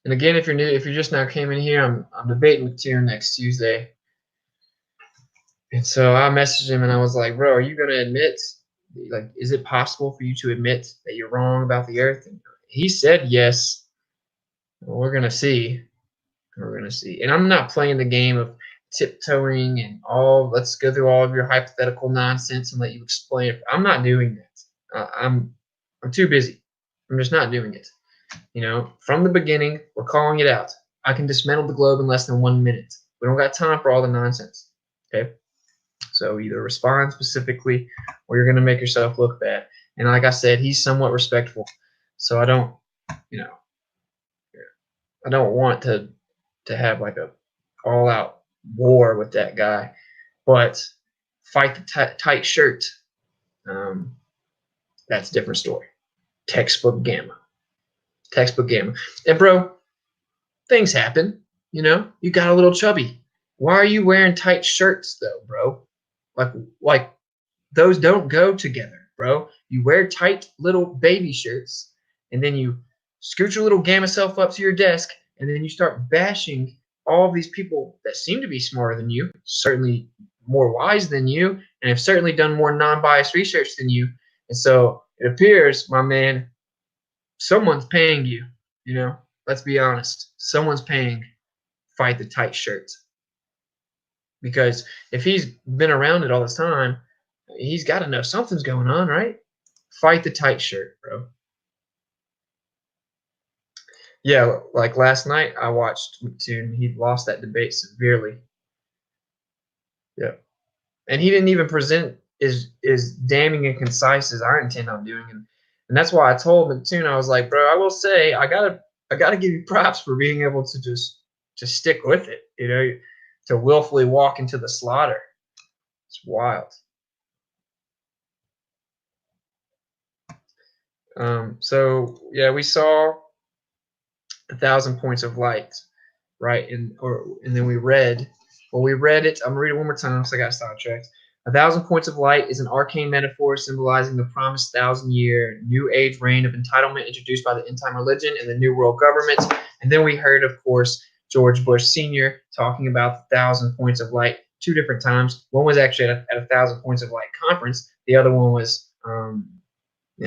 And again, if you're just now came in here, I'm debating with Tier next Tuesday. And so I messaged him and I was like, bro, are you gonna admit, like, is it possible for you to admit that you're wrong about the earth? And he said yes. We're gonna see. We're gonna see. And I'm not playing the game of tiptoeing and all. Let's go through all of your hypothetical nonsense and let you explain it. I'm not doing that. I'm too busy. I'm just not doing it. From the beginning, we're calling it out. I can dismantle the globe in less than 1 minute. We don't got time for all the nonsense. Okay. So either respond specifically, or you're gonna make yourself look bad. And like I said, he's somewhat respectful. So I don't, you know, I don't want to have like a all out war with that guy, but fight the tight shirt. Um, that's a different story. Textbook gamma. Textbook gamma. And bro, things happen. You got a little chubby. Why are you wearing tight shirts though, bro? Like those don't go together, bro. You wear tight little baby shirts, and then you scoot your little gamma self up to your desk, and then you start bashing all of these people that seem to be smarter than you, certainly more wise than you, and have certainly done more non-biased research than you. And so it appears, my man, someone's paying you. Let's be honest. Someone's paying. Fight the tight shirts. Because if he's been around it all this time, he's got to know something's going on, right? Fight the tight shirt, bro. Yeah, like last night I watched Tune. He lost that debate severely. Yeah, and he didn't even present as damning and concise as I intend on doing, and that's why I told Tune, I was like, bro, I will say I gotta give you props for being able to just stick with it, to willfully walk into the slaughter. It's wild. So yeah, we saw 1,000 points of light, right? And then we read. Well, we read it. I'm gonna read it one more time, so I got sidetracked. 1,000 points of light is an arcane metaphor symbolizing the promised 1,000-year new age reign of entitlement introduced by the end time religion and the New World government. And then we heard, of course, George Bush Sr. talking about the 1,000 points of light 2 different times. One was actually at a 1,000 points of light conference. The other one was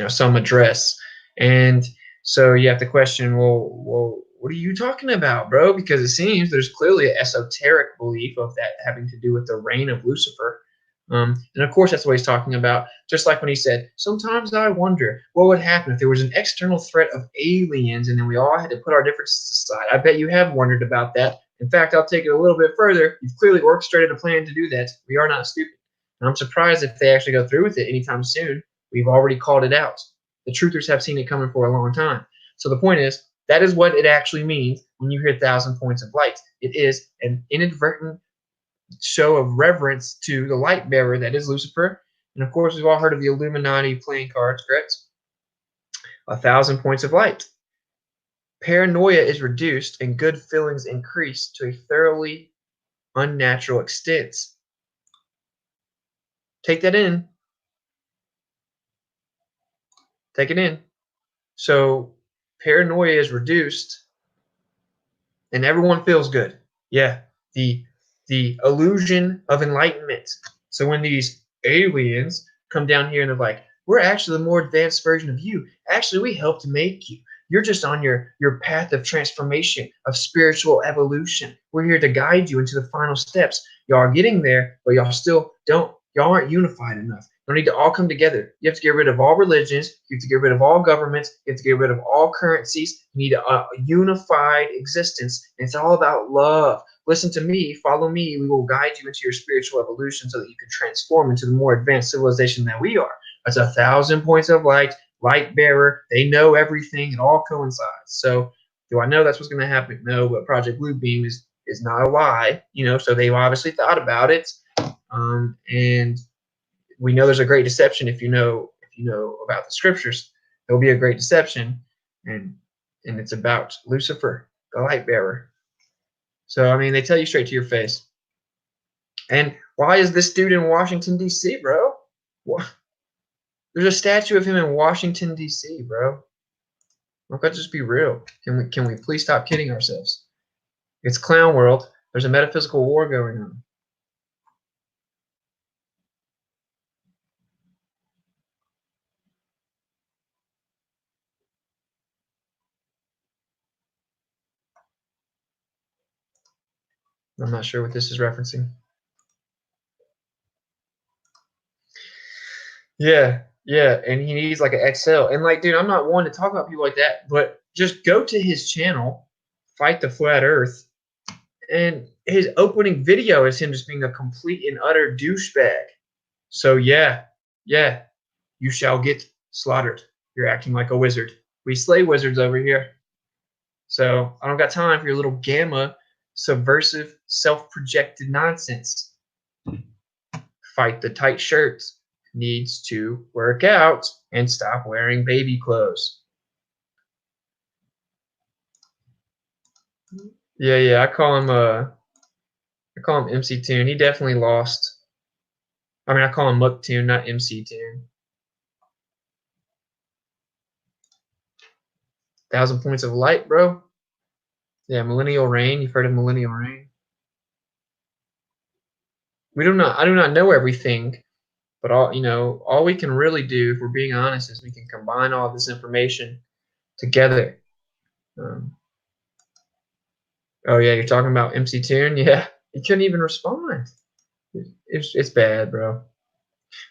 some address. And so you have to question, well, what are you talking about, bro? Because it seems there's clearly an esoteric belief of that having to do with the reign of Lucifer. And of course, that's what he's talking about. Just like when he said, sometimes I wonder what would happen if there was an external threat of aliens and then we all had to put our differences aside. I bet you have wondered about that. In fact, I'll take it a little bit further. You've clearly orchestrated a plan to do that. We are not stupid. And I'm surprised if they actually go through with it anytime soon. We've already called it out. The truthers have seen it coming for a long time. So the point is, that is what it actually means when you hear 1,000 points of light. It is an inadvertent show of reverence to the light bearer that is Lucifer. And of course, we've all heard of the Illuminati playing cards, correct? 1,000 points of light. Paranoia is reduced and good feelings increase to a thoroughly unnatural extent. Take that in. Take it in. So paranoia is reduced and everyone feels good. Yeah, the illusion of enlightenment. So when these aliens come down here and they're like, we're actually the more advanced version of you. Actually, we helped make you. You're just on your path of transformation, of spiritual evolution. We're here to guide you into the final steps. Y'all are getting there, but y'all aren't unified enough. You need to all come together. You have to get rid of all religions. You have to get rid of all governments. You have to get rid of all currencies. You need a unified existence. And it's all about love. Listen to me. Follow me. We will guide you into your spiritual evolution so that you can transform into the more advanced civilization that we are. That's 1,000 points of light, light bearer. They know everything. It all coincides. So do I know that's what's going to happen? No, but Project Bluebeam is not a lie. So they've obviously thought about it. And we know there's a great deception if you know about the scriptures. There'll be a great deception, and it's about Lucifer, the light bearer. So I mean, they tell you straight to your face. And why is this dude in Washington D.C., bro? What? There's a statue of him in Washington D.C., bro. Let's just be real. Can we please stop kidding ourselves? It's clown world. There's a metaphysical war going on. I'm not sure what this is referencing. Yeah, and he needs like an XL. And like, dude, I'm not one to talk about people like that, but just go to his channel, Fight the Flat Earth, and his opening video is him just being a complete and utter douchebag. So yeah, you shall get slaughtered. You're acting like a wizard. We slay wizards over here. So I don't got time for your little gamma, subversive, self-projected nonsense. Fight the tight shirts. Needs to work out and stop wearing baby clothes. Yeah. I call him MC Tune. He definitely lost. I mean, I call him Muck Tune, not MC Tune. 1,000 points of light, bro. Yeah, Millennial Reign. You've heard of Millennial Reign? I do not know everything, but all we can really do, if we're being honest, is we can combine all this information together. Oh yeah, you're talking about MC Tune? Yeah, he couldn't even respond. It's bad, bro.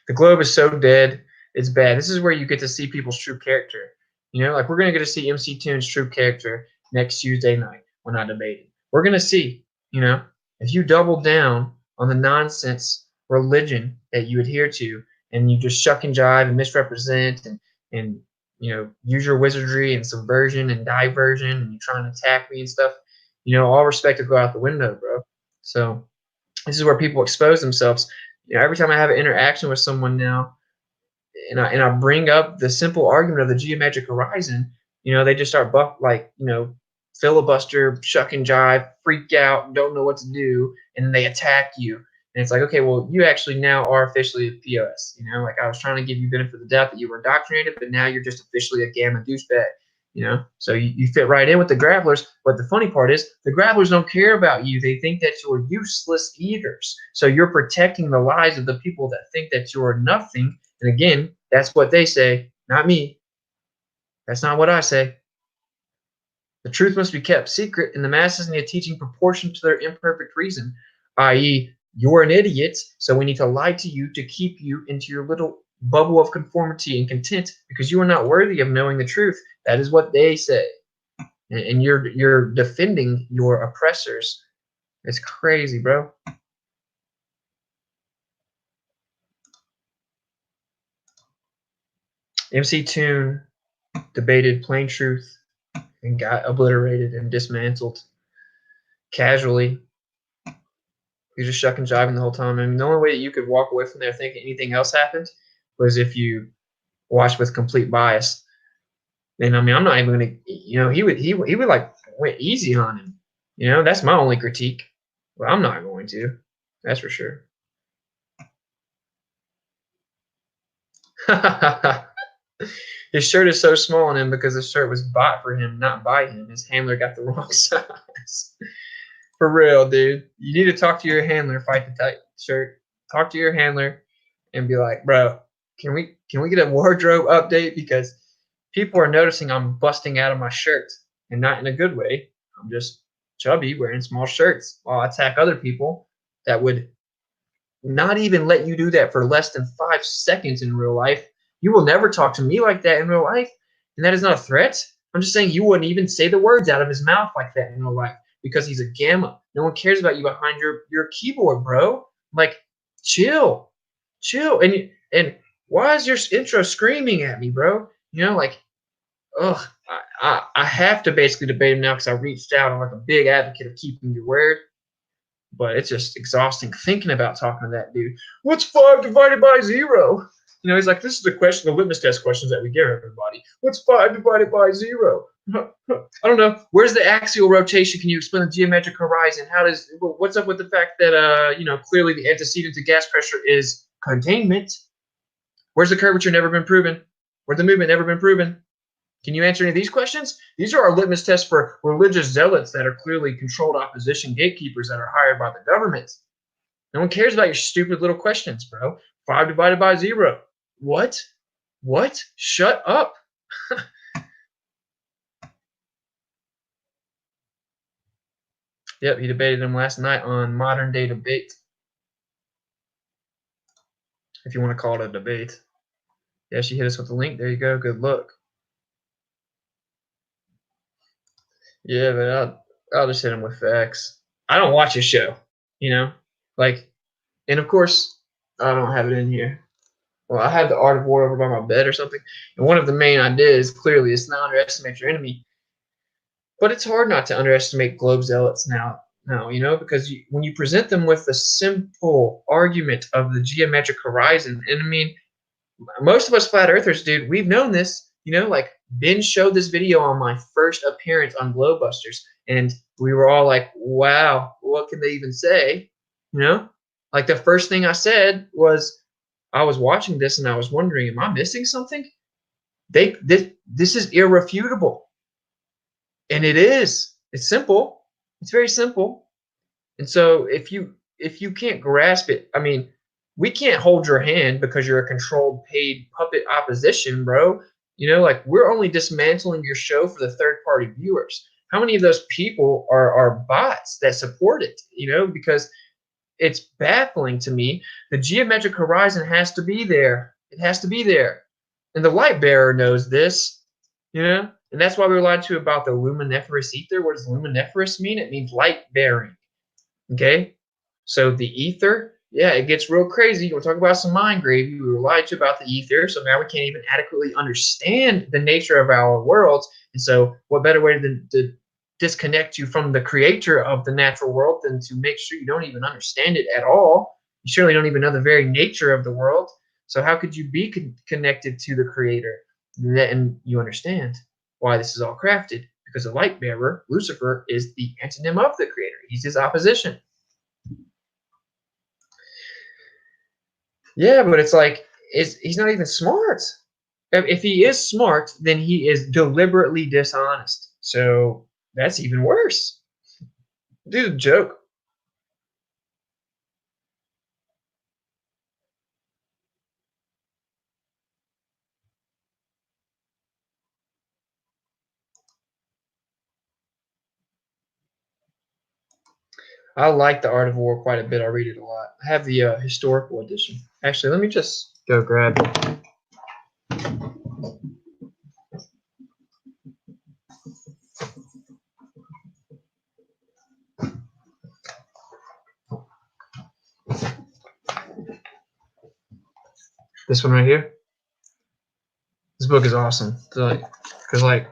The globe is so dead. It's bad. This is where you get to see people's true character. Like we're gonna get to see MC Tune's true character next Tuesday night when I debated. We're gonna see. If you double down on the nonsense religion that you adhere to, and you just shuck and jive and misrepresent and use your wizardry and subversion and diversion, and you're trying to attack me and stuff, all respect will go out the window, bro. So this is where people expose themselves. Every time I have an interaction with someone now, and I bring up the simple argument of the geometric horizon, they just start filibuster, shuck and jive, freak out, don't know what to do, and then they attack you. And it's like, okay, well, you actually now are officially a POS. Like I was trying to give you benefit of the doubt that you were indoctrinated, but now you're just officially a gamma douchebag. So you fit right in with the grapplers. But the funny part is the grapplers don't care about you. They think that you're useless eaters. So you're protecting the lives of the people that think that you're nothing. And again, that's what they say, not me. That's not what I say. The truth must be kept secret, and the masses need a teaching proportioned to their imperfect reason, i.e., you're an idiot, so we need to lie to you to keep you into your little bubble of conformity and content because you are not worthy of knowing the truth. That is what they say. And you're defending your oppressors. It's crazy, bro. MC Tune debated plain truth and got obliterated and dismantled casually. You're just shucking jiving the whole time. I mean, the only way that you could walk away from there thinking anything else happened was if you watched with complete bias. And I mean, I'm not even gonna, he would like went easy on him. That's my only critique. But I'm not going to. That's for sure. His shirt is so small on him because the shirt was bought for him, not by him. His handler got the wrong size. For real, dude. You need to talk to your handler, fight the tight shirt. Talk to your handler and be like, bro, can we get a wardrobe update? Because people are noticing I'm busting out of my shirt, and not in a good way. I'm just chubby wearing small shirts while I attack other people that would not even let you do that for less than 5 seconds in real life. You will never talk to me like that in real life. And that is not a threat. I'm just saying you wouldn't even say the words out of his mouth like that in real life because he's a gamma. No one cares about you behind your keyboard, bro. Like, chill. And why is your intro screaming at me, bro? Ugh. I have to basically debate him now because I reached out. I'm like a big advocate of keeping your word. But it's just exhausting thinking about talking to that dude. What's 5 divided by 0? He's like, this is the question, the litmus test questions that we give everybody. What's 5 divided by 0? I don't know. Where's the axial rotation? Can you explain the geometric horizon? What's up with the fact that, clearly the antecedent to gas pressure is containment? Where's the curvature never been proven? Where's the movement never been proven? Can you answer any of these questions? These are our litmus tests for religious zealots that are clearly controlled opposition gatekeepers that are hired by the government. No one cares about your stupid little questions, bro. 5 divided by 0. What? Shut up. Yep, he debated him last night on Modern Day Debate, if you want to call it a debate. Yeah, she hit us with the link. There you go. Good luck. Yeah, but I'll just hit him with facts. I don't watch his show, you know? Like, and of course, I don't have it in here. Well, I have the Art of War over by my bed or something. And one of the main ideas, clearly, is not underestimate your enemy. But it's hard not to underestimate globe zealots now, because when you present them with the simple argument of the geometric horizon, and I mean, most of us flat earthers, dude, we've known this. Like Ben showed this video on my first appearance on Globebusters, and we were all like, "Wow, what can they even say?" Like the first thing I said was, I was watching this and I was wondering, am I missing something? This is irrefutable. And it is. It's simple. It's very simple. And so if you can't grasp it, I mean, we can't hold your hand because you're a controlled paid puppet opposition, bro. Like we're only dismantling your show for the third party viewers. How many of those people are bots that support it? Because it's baffling to me. The geometric horizon has to be there. It has to be there. And the light bearer knows this. And that's why we were lied to about the luminiferous ether. What does luminiferous mean? It means light bearing. Okay? So the ether, yeah, it gets real crazy. We'll talk about some mind gravy. We were lied to about the ether, so now we can't even adequately understand the nature of our worlds. And so what better way than to disconnect you from the creator of the natural world than to make sure you don't even understand it at all? You surely don't even know the very nature of the world. So how could you be connected to the creator? Then you understand why this is all crafted, because the light bearer, Lucifer, is the antonym of the creator. He's his opposition. Yeah, but it's like he's not even smart. If he is smart, then he is deliberately dishonest. So that's even worse. Dude, joke. I like the Art of War quite a bit. I read it a lot. I have the historical edition. Actually, let me just go grab it. This one right here. This book is awesome. Because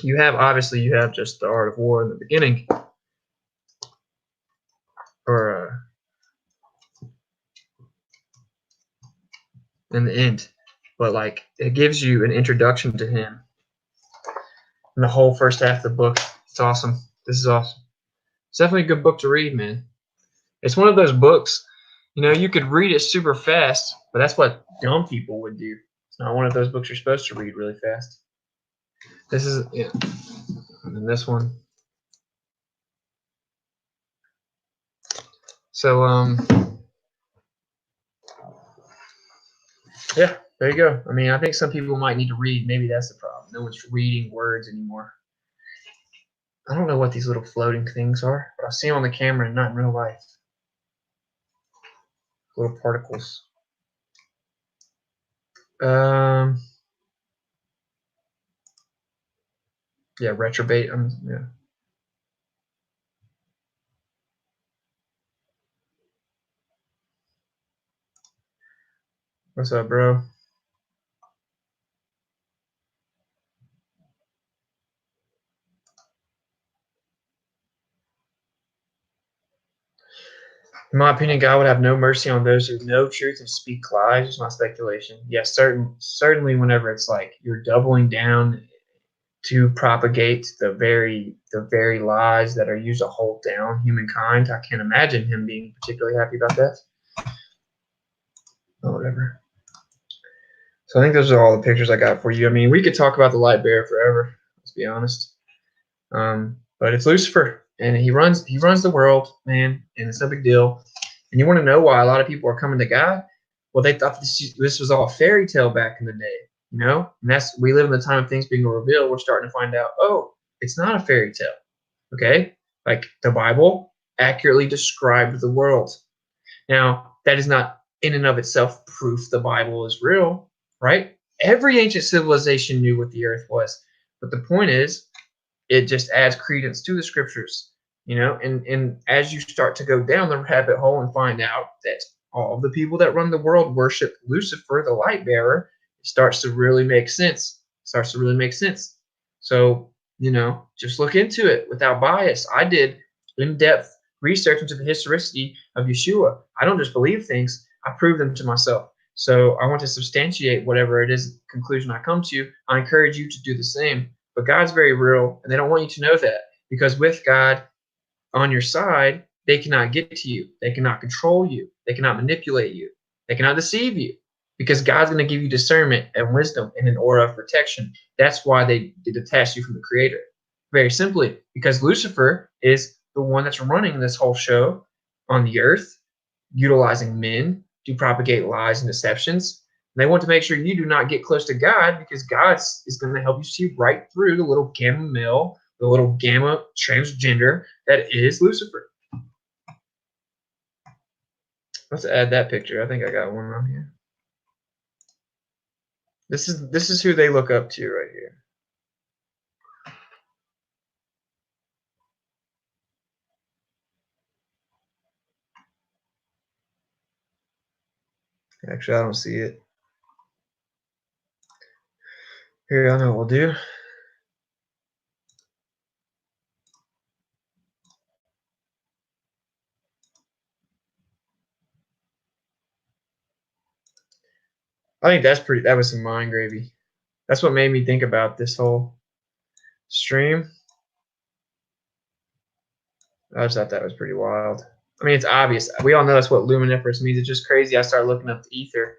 you have just the Art of War in the beginning, or in the end, but it gives you an introduction to him in the whole first half of the book. It's awesome. This is awesome. It's definitely a good book to read, man. It's one of those books, you could read it super fast, but that's what dumb people would do. It's not one of those books you're supposed to read really fast. This is, yeah. And this one. So, yeah, there you go. I mean, I think some people might need to read. Maybe that's the problem. No one's reading words anymore. I don't know what these little floating things are, but I see them on the camera and not in real life. Little particles. Yeah, retrobate. Yeah. What's up, bro? In my opinion, God would have no mercy on those who know truth and speak lies. It's my speculation. Yes, certainly whenever it's like you're doubling down to propagate the very lies that are used to hold down humankind, I can't imagine him being particularly happy about that. Oh, whatever. So I think those are all the pictures I got for you. I mean, we could talk about the light bearer forever. Let's be honest. But it's Lucifer, and he runs the world, man, and it's no big deal. And you want to know why a lot of people are coming to God? Well, they thought this was all a fairy tale back in the day, And we live in the time of things being revealed. We're starting to find out, oh, it's not a fairy tale. Okay, Like the Bible accurately described the world. Now, that is not in and of itself proof the Bible is real, right? Every ancient civilization knew what the earth was. But the point is, it just adds credence to the scriptures, and as you start to go down the rabbit hole and find out that all the people that run the world worship Lucifer, the light bearer, it starts to really make sense. So, just look into it without bias. I did in-depth research into the historicity of Yeshua. I don't just believe things, I prove them to myself. So I want to substantiate whatever it is conclusion I come to. I encourage you to do the same. But God's very real, and they don't want you to know that, because with God on your side, they cannot get to you. They cannot control you. They cannot manipulate you. They cannot deceive you, because God's going to give you discernment and wisdom and an aura of protection. That's why they detach you from the Creator. Very simply, because Lucifer is the one that's running this whole show on the earth, utilizing men to propagate lies and deceptions. And they want to make sure you do not get close to God, because God is going to help you see right through the little gamma male, the little gamma transgender that is Lucifer. Let's add that picture. I think I got one on here. This is who they look up to right here. Actually, I don't see it. Here, I know what we'll do. I think that was some mind gravy. That's what made me think about this whole stream. I just thought that was pretty wild. I mean, it's obvious. We all know that's what luminiferous means. It's just crazy. I started looking up the ether,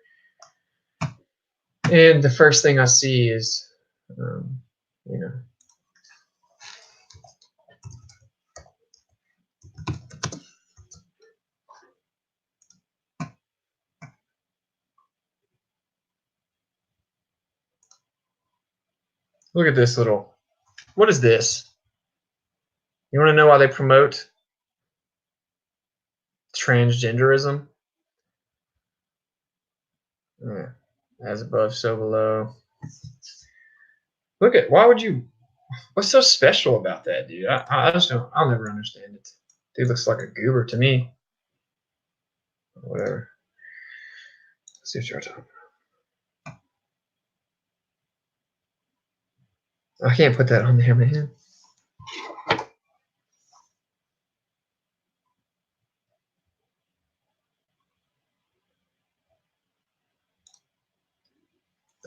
and the first thing I see is, look at this little. What is this? You want to know why they promote transgenderism? As above, so below. Look at, why would you, what's so special about that, dude? I just don't, I'll never understand it. Dude looks like a goober to me. Whatever. Let's see what you're talking about. I can't put that on there, man.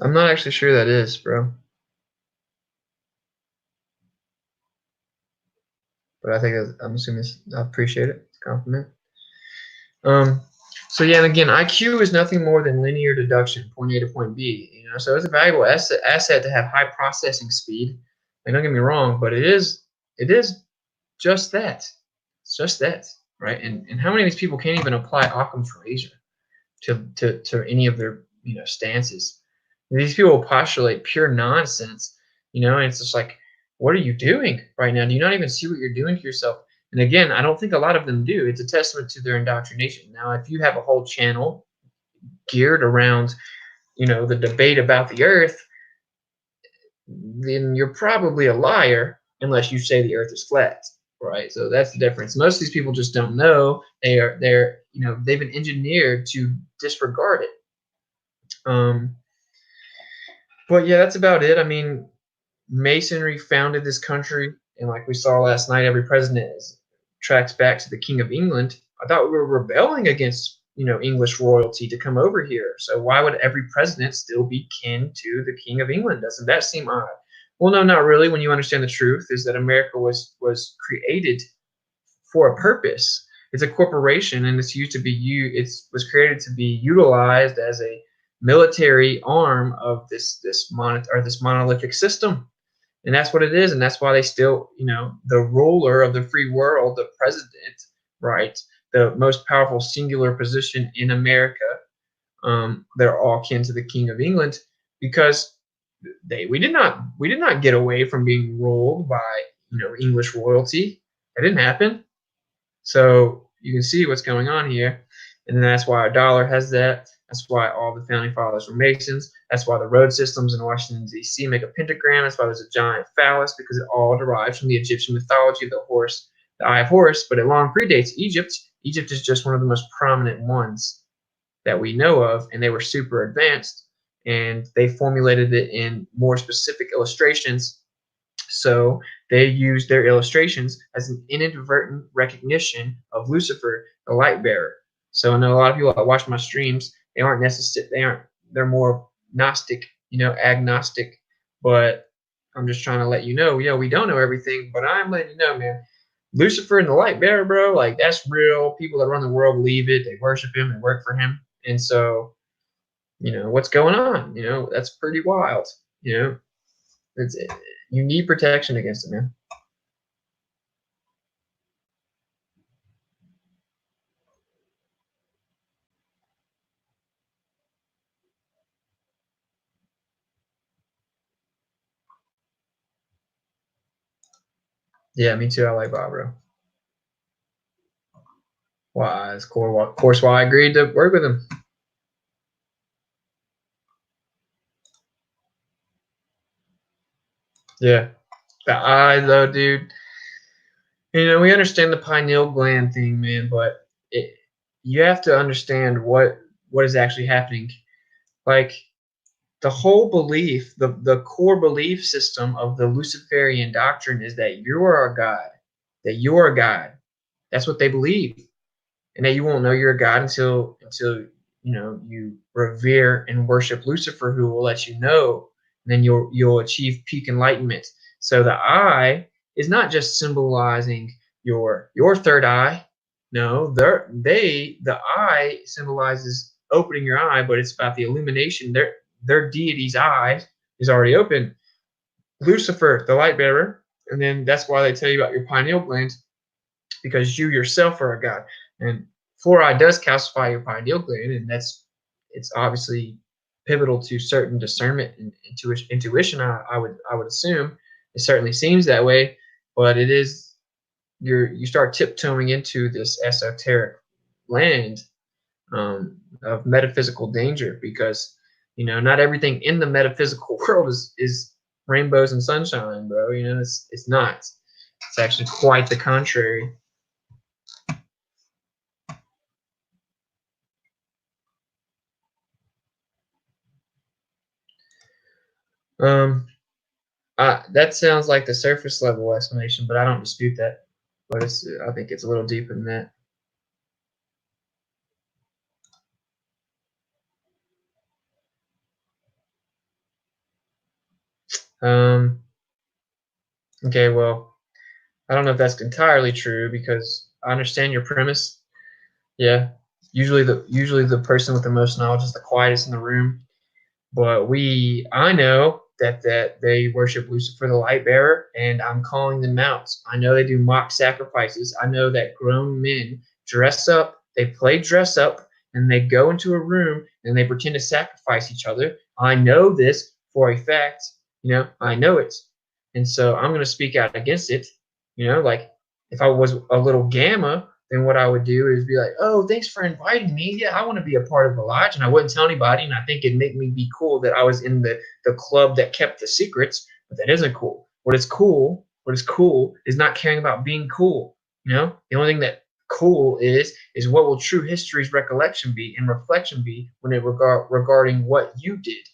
I'm not actually sure that is, bro. But I think I'm assuming I appreciate it. It's a compliment. So yeah, and again, IQ is nothing more than linear deduction, point A to point B. So it's a valuable asset to have high processing speed. Like, don't get me wrong, but it is just that. It's just that, right? And how many of these people can't even apply Occam's razor to any of their stances? And these people postulate pure nonsense, and it's just like, what are you doing right now? Do you not even see what you're doing to yourself? And again, I don't think a lot of them do. It's a testament to their indoctrination. Now, if you have a whole channel geared around, the debate about the earth, then you're probably a liar unless you say the earth is flat, right? So that's the difference. Most of these people just don't know. They've been engineered to disregard it. But yeah, that's about it. I mean, Masonry founded this country, and like we saw last night, every president tracks back to the King of England. I thought we were rebelling against English royalty to come over here. So why would every president still be kin to the King of England? Doesn't that seem odd? Well, no, not really. When you understand the truth, is that America was created for a purpose. It's a corporation, and it's used to be it was created to be utilized as a military arm of this monolithic system. And that's what it is, and that's why they still, the ruler of the free world, the president, right, the most powerful singular position in America, they're all kin to the King of England, because we did not get away from being ruled by English royalty. That didn't happen. So you can see what's going on here. And that's why our dollar has that. That's why all the founding fathers were Masons. That's why the road systems in Washington, D.C. make a pentagram. That's why there's a giant phallus, because it all derives from the Egyptian mythology of the horse, the Eye of Horus, but it long predates Egypt. Egypt is just one of the most prominent ones that we know of, and they were super advanced, and they formulated it in more specific illustrations. So they used their illustrations as an inadvertent recognition of Lucifer, the light bearer. So I know a lot of people that watch my streams, they aren't necessarily, they're more Gnostic, agnostic. But I'm just trying to let you know, we don't know everything, but I'm letting you know, man. Lucifer and the light bearer, bro, like that's real. People that run the world believe it. They worship him. They work for him. And so, what's going on? That's pretty wild. It's you need protection against it, man. Yeah, me too. I like Bob, bro. Why? Of course, why I agreed to work with him. Yeah, the eye, though, dude. We understand the pineal gland thing, man, but you have to understand what is actually happening. Like the whole belief, the core belief system of the Luciferian doctrine is that you are a god, that you are a god. That's what they believe, and that you won't know you're a god until you revere and worship Lucifer, who will let you know. And then you'll achieve peak enlightenment. So the eye is not just symbolizing your third eye. No, the eye symbolizes opening your eye, but it's about the illumination. Their deity's eye is already open. Lucifer, the light bearer, and then that's why they tell you about your pineal gland, because you yourself are a god. And fluoride does calcify your pineal gland, and it's obviously pivotal to certain discernment and intuition. I would assume it certainly seems that way, but it is you start tiptoeing into this esoteric land of metaphysical danger, because not everything in the metaphysical world is rainbows and sunshine, bro. It's not. It's actually quite the contrary. That sounds like the surface level explanation, but I don't dispute that. But I think it's a little deeper than that. Okay, well, I don't know if that's entirely true, because I understand your premise. Yeah, usually the person with the most knowledge is the quietest in the room. But I know that they worship Lucifer the light bearer, and I'm calling them out. I know they do mock sacrifices. I know that grown men dress up, they play dress up, and they go into a room and they pretend to sacrifice each other. I know this for a fact. I know it. And so I'm going to speak out against it. Like if I was a little gamma, then what I would do is be like, oh, thanks for inviting me. Yeah, I want to be a part of the lodge. And I wouldn't tell anybody. And I think it'd make me be cool that I was in the club that kept the secrets. But that isn't cool. What is cool is not caring about being cool. The only thing that cool is what will true history's recollection be and reflection be when it regarding what you did.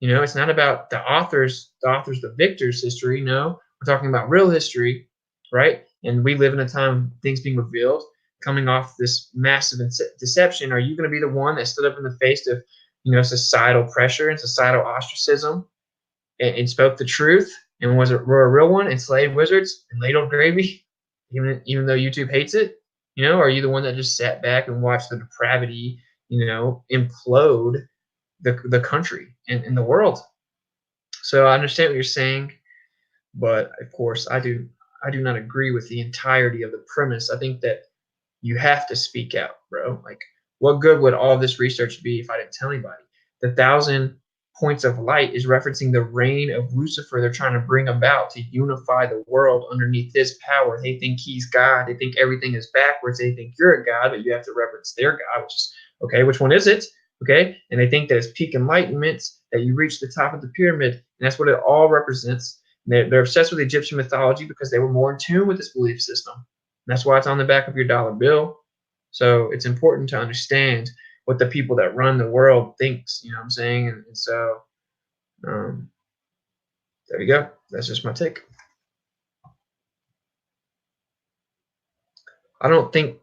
It's not about the the victor's history. No, we're talking about real history, right? And we live in a time of things being revealed, coming off this massive deception. Are you going to be the one that stood up in the face of, societal pressure and societal ostracism, and spoke the truth, and were a real one, and slayed wizards and ladled gravy, even though YouTube hates it? Are you the one that just sat back and watched the depravity, implode the country and the world? So I understand what you're saying, but of course I do not agree with the entirety of the premise. I think that you have to speak out, bro. Like, what good would all this research be if I didn't tell anybody? The points of light is referencing the reign of Lucifer they're trying to bring about to unify the world underneath his power. They think he's God. They think everything is backwards. They think you're a God, but you have to reverence their God, which is, okay, which one is it? Okay, and they think that it's peak enlightenment, that you reach the top of the pyramid, and that's what it all represents. They're obsessed with Egyptian mythology because they were more in tune with this belief system. And that's why it's on the back of your dollar bill. So it's important to understand what the people that run the world thinks, you know what I'm saying? And so there you go. That's just my take. I don't think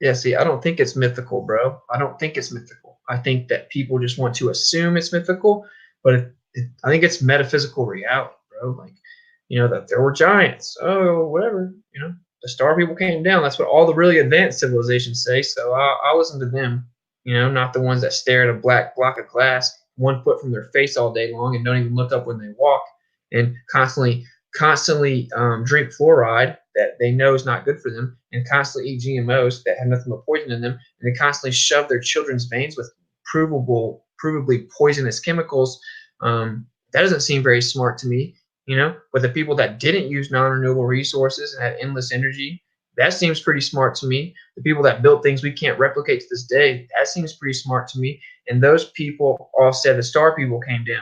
it's mythical, bro. I don't think it's mythical. I think that people just want to assume it's mythical, but I think it's metaphysical reality, bro. Like, that there were giants. Oh, whatever. The star people came down. That's what all the really advanced civilizations say. So I'll listen to them. Not the ones that stare at a black block of glass 1 foot from their face all day long and don't even look up when they walk, and constantly drink fluoride that they know is not good for them, and constantly eat GMOs that have nothing but poison in them, and they constantly shove their children's veins with provably poisonous chemicals. That doesn't seem very smart to me. But the people that didn't use non-renewable resources and had endless energy, that seems pretty smart to me. The people that built things we can't replicate to this day, that seems pretty smart to me. And those people all said the star people came down.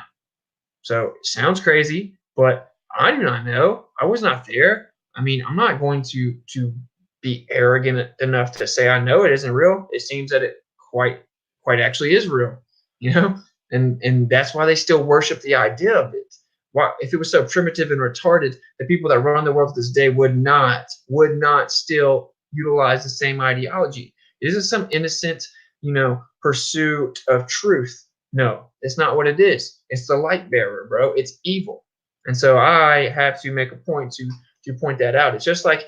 So it sounds crazy, but I do not know. I was not there. I mean, I'm not going to be arrogant enough to say I know it isn't real. It seems that it quite actually is real, and that's why they still worship the idea of it. Why, if it was so primitive and retarded, the people that run the world to this day would not still utilize the same ideology. It isn't some innocent, pursuit of truth. No, it's not what it is. It's the light bearer, bro. It's evil. And so I have to make a point to point that out. It's just like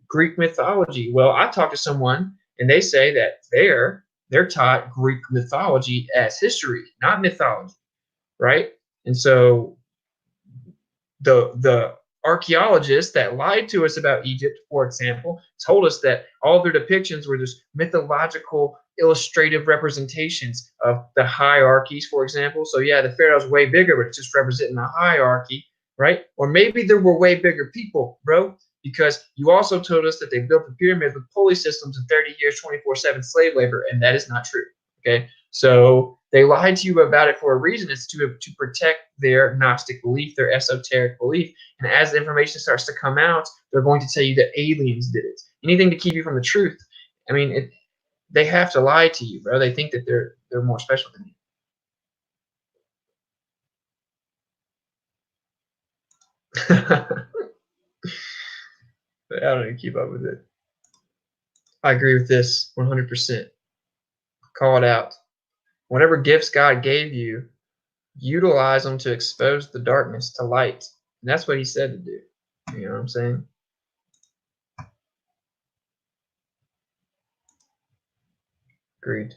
Greek mythology. Well, I talked to someone and they say that they're taught Greek mythology as history, not mythology, right? And so the archaeologists that lied to us about Egypt, for example, told us that all their depictions were just mythological illustrative representations of the hierarchies, for example. So yeah, the pharaoh's way bigger, but it's just representing a hierarchy, right? Or maybe there were way bigger people, bro, because you also told us that they built the pyramid with pulley systems in 30 years, 24/7 slave labor, and that is not true. Okay, so they lied to you about it for a reason. It's to protect their Gnostic belief, their esoteric belief. And as the information starts to come out, they're going to tell you that aliens did it. Anything to keep you from the truth. I mean, they have to lie to you, bro. They think that they're more special than you. But I don't even keep up with it. I agree with this 100%. Call it out. Whatever gifts God gave you, utilize them to expose the darkness to light. And that's what he said to do. You know what I'm saying? Agreed.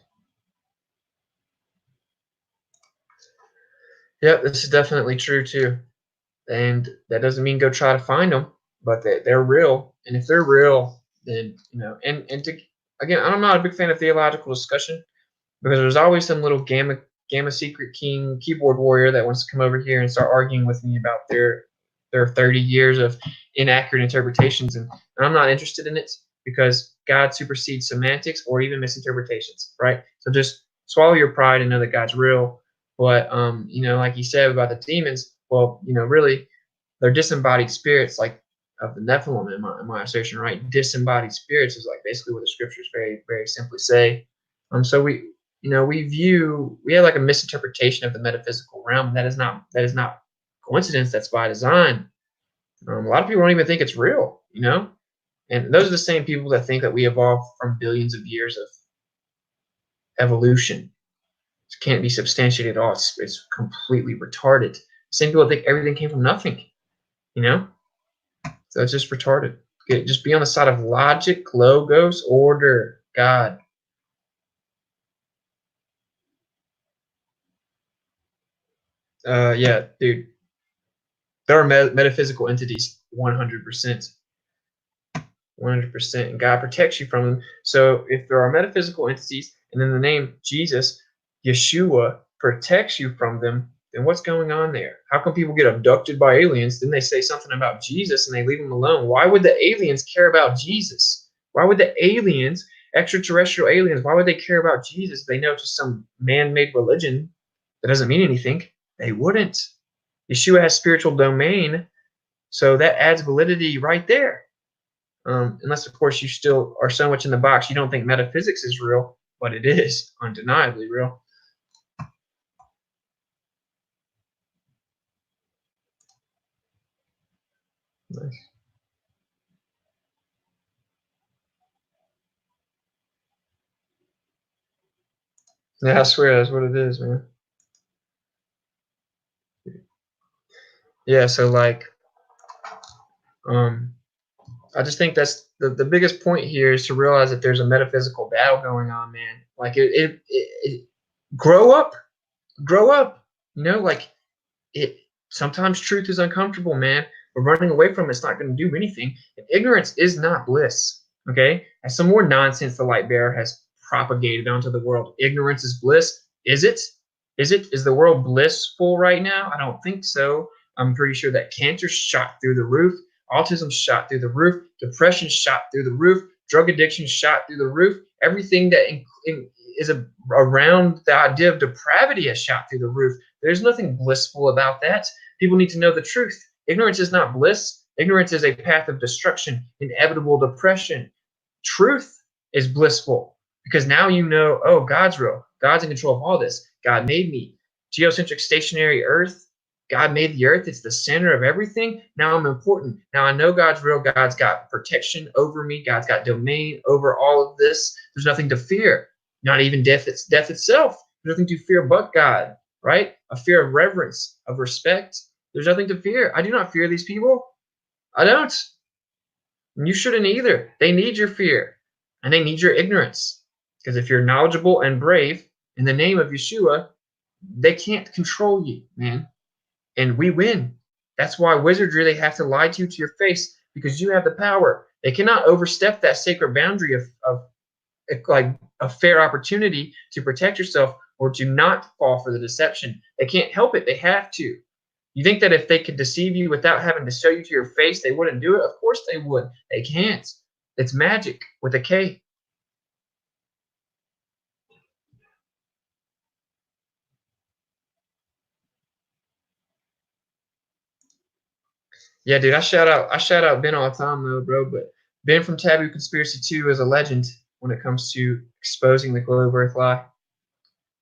Yep, this is definitely true too. And that doesn't mean go try to find them, but they're real. And if they're real, then, and to, again, I'm not a big fan of theological discussion because there's always some little gamma secret king keyboard warrior that wants to come over here and start arguing with me about their 30 years of inaccurate interpretations, and I'm not interested in it because God supersedes semantics or even misinterpretations, right? So just swallow your pride and know that God's real. But like you said about the demons, well, really they're disembodied spirits, like of the Nephilim in my assertion, right? Disembodied spirits is like basically what the scriptures very, very simply say. So we have like a misinterpretation of the metaphysical realm. That is not coincidence. That's by design. A lot of people don't even think it's real, and those are the same people that think that we evolved from billions of years of evolution. It can't be substantiated at all. It's completely retarded. Same people think everything came from nothing, so it's just retarded. Just be on the side of logic, logos, order, God. Yeah, dude. There are metaphysical entities, 100%. 100%. And God protects you from them. So if there are metaphysical entities, and then the name Jesus, Yeshua, protects you from them, then what's going on there? How come people get abducted by aliens? Then they say something about Jesus and they leave them alone. Why would the aliens care about Jesus? Why would the aliens, extraterrestrial aliens, why would they care about Jesus? They know it's just some man-made religion that doesn't mean anything. They wouldn't. Yeshua has spiritual domain, so that adds validity right there. Unless, of course, you still are so much in the box you don't think metaphysics is real, but it is undeniably real. Nice. Yeah, I swear that's what it is, man. Yeah, so like, I just think that's the biggest point here is to realize that there's a metaphysical battle going on, man. Like grow up, grow up. You know, like it. Sometimes truth is uncomfortable, man. But running away from it's not going to do anything. And ignorance is not bliss. Okay, and some more nonsense the light bearer has propagated onto the world. Ignorance is bliss. Is it? Is it? Is the world blissful right now? I don't think so. I'm pretty sure that cancer shot through the roof. Autism shot through the roof. Depression shot through the roof. Drug addiction shot through the roof. Everything that is around the idea of depravity has shot through the roof. There's nothing blissful about that. People need to know the truth. Ignorance is not bliss. Ignorance is a path of destruction, inevitable depression. Truth is blissful because now you know, oh, God's real. God's in control of all this. God made me. Geocentric stationary Earth. God made the earth. It's the center of everything. Now I'm important. Now I know God's real. God's got protection over me. God's got domain over all of this. There's nothing to fear. Not even death. It's death itself. There's nothing to fear but God, right? A fear of reverence, of respect. There's nothing to fear. I do not fear these people. I don't. And you shouldn't either. They need your fear. And they need your ignorance. Because if you're knowledgeable and brave in the name of Yeshua, they can't control you, man. And we win. That's why wizardry, they have to lie to you to your face because you have the power. They cannot overstep that sacred boundary of like a fair opportunity to protect yourself or to not fall for the deception. They can't help it. They have to. You think that if they could deceive you without having to show you to your face, they wouldn't do it? Of course they would. They can't. It's magic with a K. Yeah, dude, I shout out Ben all the time though, bro. But Ben from Taboo Conspiracy 2 is a legend when it comes to exposing the globe earth lie.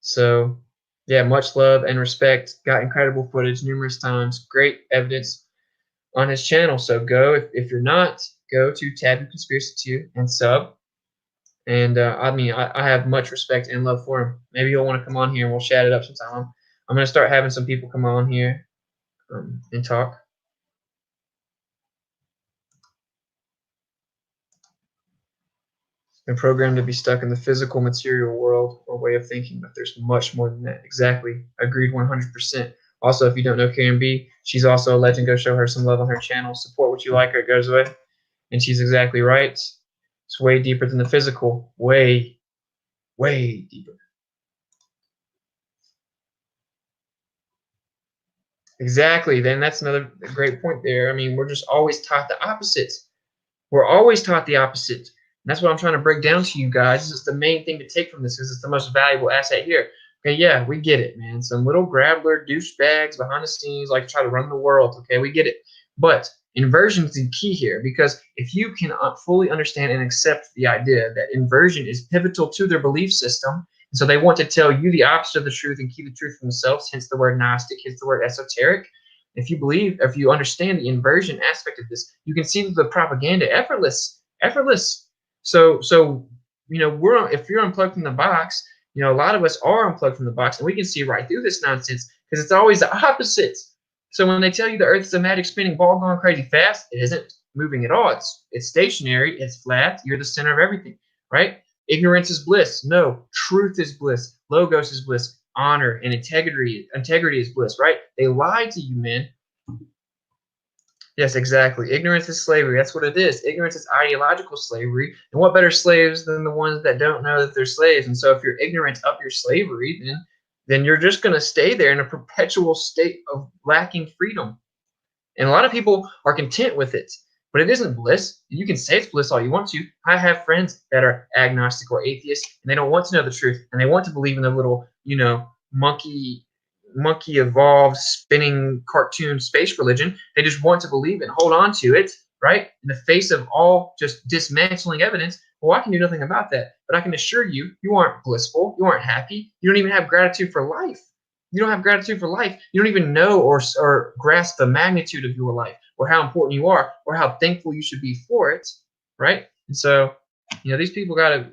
So yeah, much love and respect. Got incredible footage numerous times. Great evidence on his channel. So go if you're not, go to Taboo Conspiracy 2 and sub. And I mean, I have much respect and love for him. Maybe you'll want to come on here and we'll chat it up sometime. I'm gonna start having some people come on here and talk. Been programmed to be stuck in the physical material world or way of thinking, but there's much more than that. Exactly. Agreed 100%. Also, if you don't know Karen B, she's also a legend. Go show her some love on her channel. Support what you like or it goes away. And she's exactly right. It's way deeper than the physical. Way, way deeper. Exactly. Then that's another great point there. I mean, we're just always taught the opposite. We're always taught the opposite. And that's what I'm trying to break down to you guys. This is the main thing to take from this because it's the most valuable asset here. Okay, yeah, we get it, man. Some little grabbler douchebags behind the scenes like try to run the world. Okay, we get it. But inversion is the key here because if you can fully understand and accept the idea that inversion is pivotal to their belief system, and so they want to tell you the opposite of the truth and keep the truth for themselves, hence the word Gnostic, hence the word esoteric. If you believe, if you understand the inversion aspect of this, you can see the propaganda effortless. So you know, if you're unplugged from the box, you know, a lot of us are unplugged from the box, and we can see right through this nonsense because it's always the opposite. So when they tell you the Earth is a magic spinning ball going crazy fast, it isn't moving at all. It's stationary. It's flat. You're the center of everything, right? Ignorance is bliss. No, truth is bliss. Logos is bliss. Honor and integrity is bliss, right? They lied to you, man. Yes, exactly. Ignorance is slavery. That's what it is. Ignorance is ideological slavery. And what better slaves than the ones that don't know that they're slaves? And so if you're ignorant of your slavery, then then you're just going to stay there in a perpetual state of lacking freedom. And a lot of people are content with it, but it isn't bliss. You can say it's bliss all you want to. I have friends that are agnostic or atheists, and they don't want to know the truth, and they want to believe in a little, monkey evolved spinning cartoon space religion. They just want to believe it and hold on to it, right? In the face of all just dismantling evidence. Well, I can do nothing about that, but I can assure you, you aren't blissful. You aren't happy. You don't even have gratitude for life. You don't have gratitude for life. You don't even know or grasp the magnitude of your life, or how important you are, or how thankful you should be for it, right? And so, these people gotta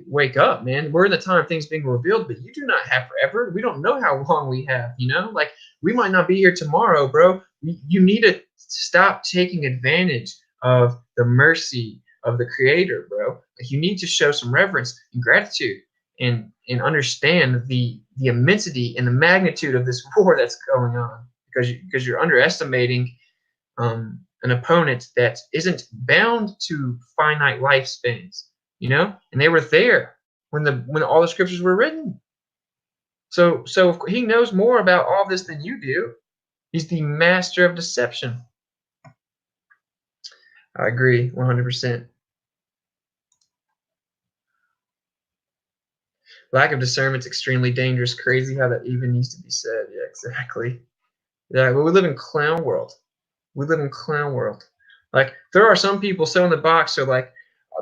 wake up, man. We're in the time of things being revealed, but you do not have forever. We don't know how long we have. Like we might not be here tomorrow, bro. You need to stop taking advantage of the mercy of the Creator, bro. Like you need to show some reverence and gratitude, and understand the immensity and the magnitude of this war that's going on, because you're underestimating an opponent that isn't bound to finite lifespans, and they were there when all the scriptures were written. So he knows more about all this than you do. He's the master of deception. I agree 100%. Lack of discernment is extremely dangerous. Crazy how that even needs to be said. Yeah, exactly. Yeah, but we live in clown world. We live in clown world. Like there are some people so in the box, so like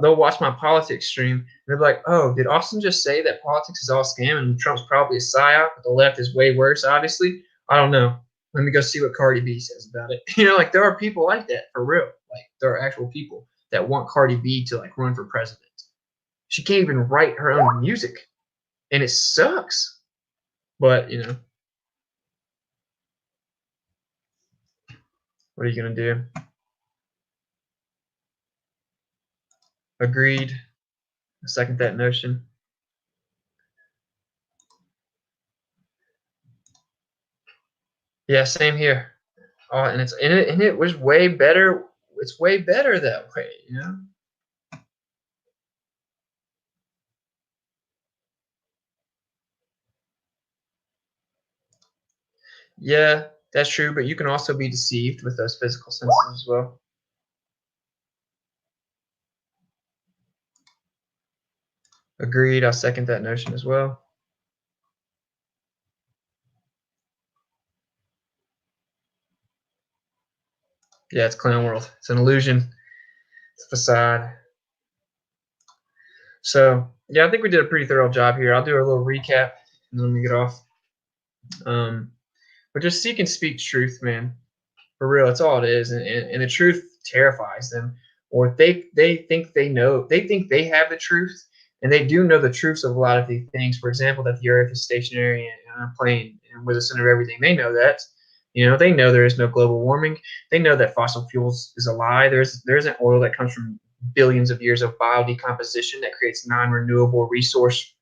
they'll watch my politics stream and they're like, "Oh, did Austin just say that politics is all scam and Trump's probably a psyop, but the left is way worse?" Obviously, I don't know. Let me go see what Cardi B says about it. Like there are people like that for real. Like there are actual people that want Cardi B to like run for president. She can't even write her own music, and it sucks. But what are you gonna do? Agreed. I second that notion. Yeah, same here. Oh, and it was way better. It's way better that way, Yeah, that's true, but you can also be deceived with those physical senses as well. Agreed. I'll second that notion as well. Yeah, it's clown world. It's an illusion. It's a facade. So yeah, I think we did a pretty thorough job here. I'll do a little recap and then we get off. But just seek and speak truth, man. For real, that's all it is. And the truth terrifies them. Or they think they know, they think they have the truth, and they do know the truths of a lot of these things. For example, that the earth is stationary and a plane and we're the center of everything. They know that. They know there is no global warming. They know that fossil fuels is a lie. There isn't oil that comes from billions of years of biodecomposition that creates non-renewable resource,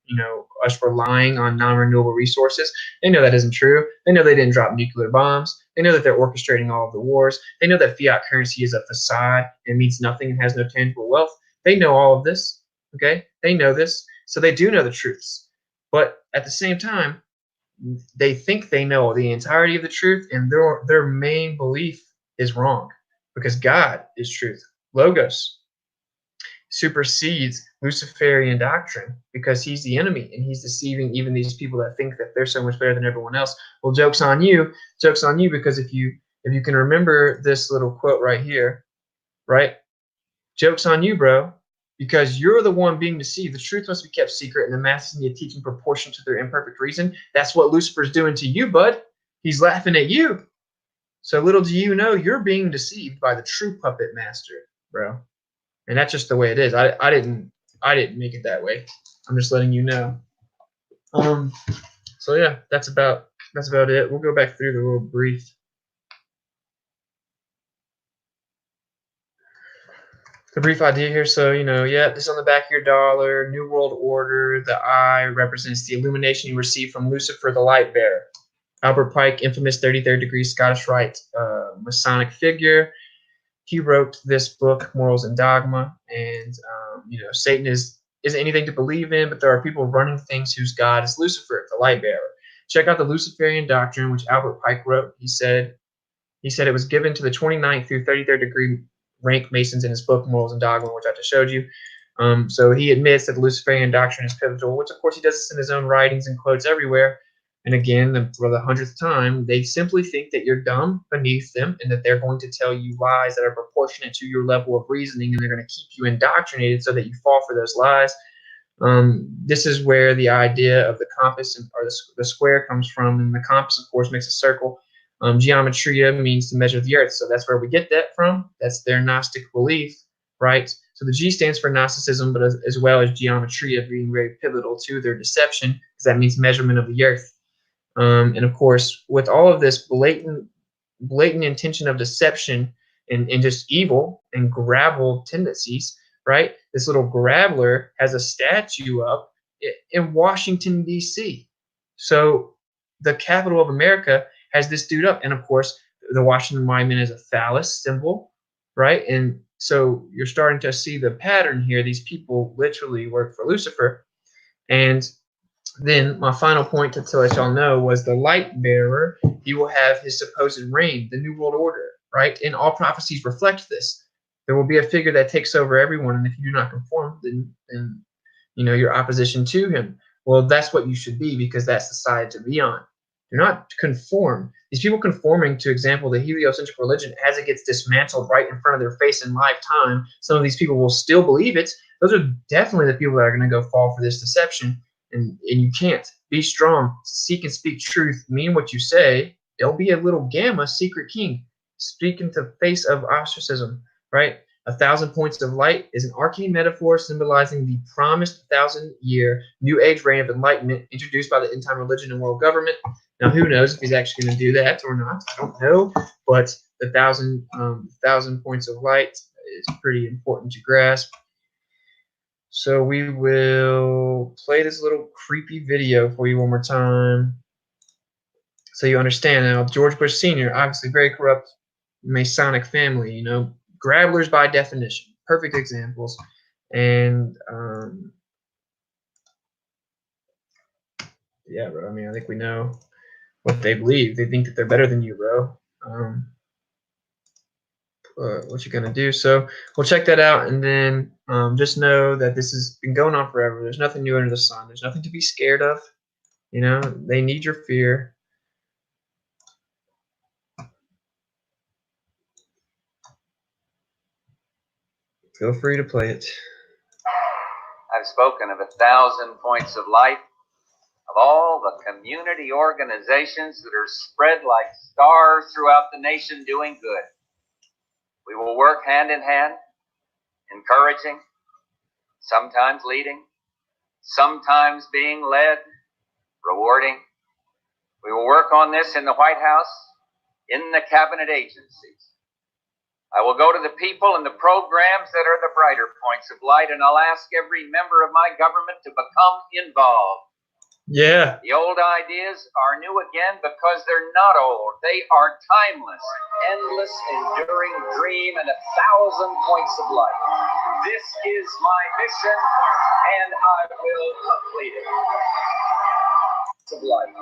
us relying on non-renewable resources. They know that isn't true. They know they didn't drop nuclear bombs. They know that they're orchestrating all of the wars. They know that fiat currency is a facade and means nothing and has no tangible wealth. They know all of this, okay? They know this, so they do know the truths. But at the same time, they think they know the entirety of the truth, and their main belief is wrong, because God is truth. Logos supersedes Luciferian doctrine because he's the enemy and he's deceiving even these people that think that they're so much better than everyone else. Well, joke's on you. Joke's on you, because if you can remember this little quote right here, right? Joke's on you, bro, because you're the one being deceived. The truth must be kept secret, and the masses need to teach in proportion to their imperfect reason. That's what Lucifer's doing to you, bud. He's laughing at you. So little do you know, you're being deceived by the true puppet master, bro. And that's just the way it is. I didn't make it that way. I'm just letting you know. So yeah, that's about it. We'll go back through the little brief. The brief idea here. So yeah, this is on the back of your dollar. New World Order. The I represents the illumination you receive from Lucifer, the light bearer. Albert Pike, infamous 33rd degree Scottish Rite Masonic figure. He wrote this book, Morals and Dogma, and Satan is isn't anything to believe in, but there are people running things whose God is Lucifer, the light bearer. Check out the Luciferian doctrine, which Albert Pike wrote. He said it was given to the 29th through 33rd degree rank Masons in his book Morals and Dogma, which I just showed you. So he admits that the Luciferian doctrine is pivotal, which of course he does this in his own writings and quotes everywhere. And again, for the 100th time, they simply think that you're dumb beneath them and that they're going to tell you lies that are proportionate to your level of reasoning, and they're going to keep you indoctrinated so that you fall for those lies. This is where the idea of the compass or the square comes from, and the compass, of course, makes a circle. Geometria means to measure the earth, so that's where we get that from. That's their Gnostic belief, right? So the G stands for Gnosticism, but as well as geometria being very pivotal to their deception, because that means measurement of the earth. And of course, with all of this blatant intention of deception and just evil and gravel tendencies, right? This little graveler has a statue up in Washington, D.C. So the capital of America has this dude up. And of course, the Washington Monument is a phallus symbol, right? And so you're starting to see the pattern here. These people literally work for Lucifer. And then my final point to let y'all know was the light bearer. He will have his supposed reign, the New World Order, right? And all prophecies reflect this. There will be a figure that takes over everyone, and if you do not conform, then your opposition to him. Well, that's what you should be, because that's the side to be on. Do not conform. These people conforming, to example, the heliocentric religion, as it gets dismantled right in front of their face in lifetime, some of these people will still believe it. Those are definitely the people that are going to go fall for this deception. And you can't. Be strong. Seek and speak truth. Mean what you say. There'll be a little gamma, secret king. Speak in the face of ostracism, right? 1,000 points of light is an arcane metaphor symbolizing the promised 1,000-year New Age reign of enlightenment introduced by the end-time religion and world government. Now, who knows if he's actually going to do that or not? I don't know. But the 1,000 points of light is pretty important to grasp. So we will play this little creepy video for you one more time so you understand. Now, George Bush Sr., obviously very corrupt Masonic family, grabblers by definition, perfect examples. And yeah, bro, I mean, I think we know what they believe. They think that they're better than you, bro. What you gonna do? So we'll check that out, and then just know that this has been going on forever. There's nothing new under the sun. There's nothing to be scared of. They need your fear. Feel free to play it. I've spoken of 1,000 points of light, of all the community organizations that are spread like stars throughout the nation doing good. We will work hand in hand, encouraging, sometimes leading, sometimes being led, rewarding. We will work on this in the White House, in the cabinet agencies. I will go to the people and the programs that are the brighter points of light, and I'll ask every member of my government to become involved. Yeah. The old ideas are new again because they're not old. They are timeless, endless, enduring dream, and 1,000 points of light. This is my mission, and I will complete it. Of light.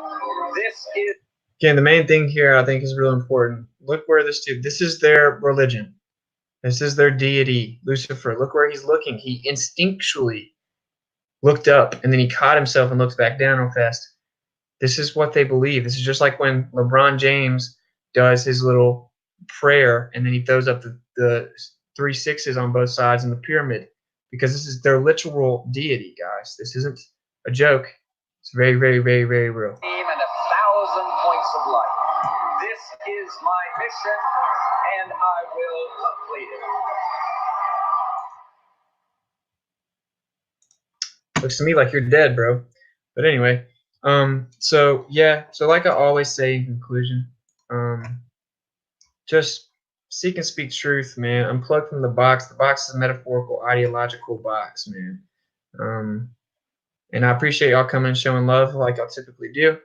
This is. Again, the main thing here I think is really important. Look where this is their religion. This is their deity, Lucifer. Look where he's looking. He instinctually looked up, and then he caught himself and looked back down real fast. This is what they believe. This is just like when LeBron James does his little prayer, and then he throws up the 3 6s on both sides in the pyramid, because this is their literal deity, guys. This isn't a joke. It's very, very, very, very real. And 1,000 points of light. This is my mission, and I will complete it. Looks to me like you're dead, bro. But anyway, so like I always say in conclusion, just seek and speak truth, man. Unplug from the box. The box is a metaphorical, ideological box, man. And I appreciate y'all coming and showing love like y'all typically do.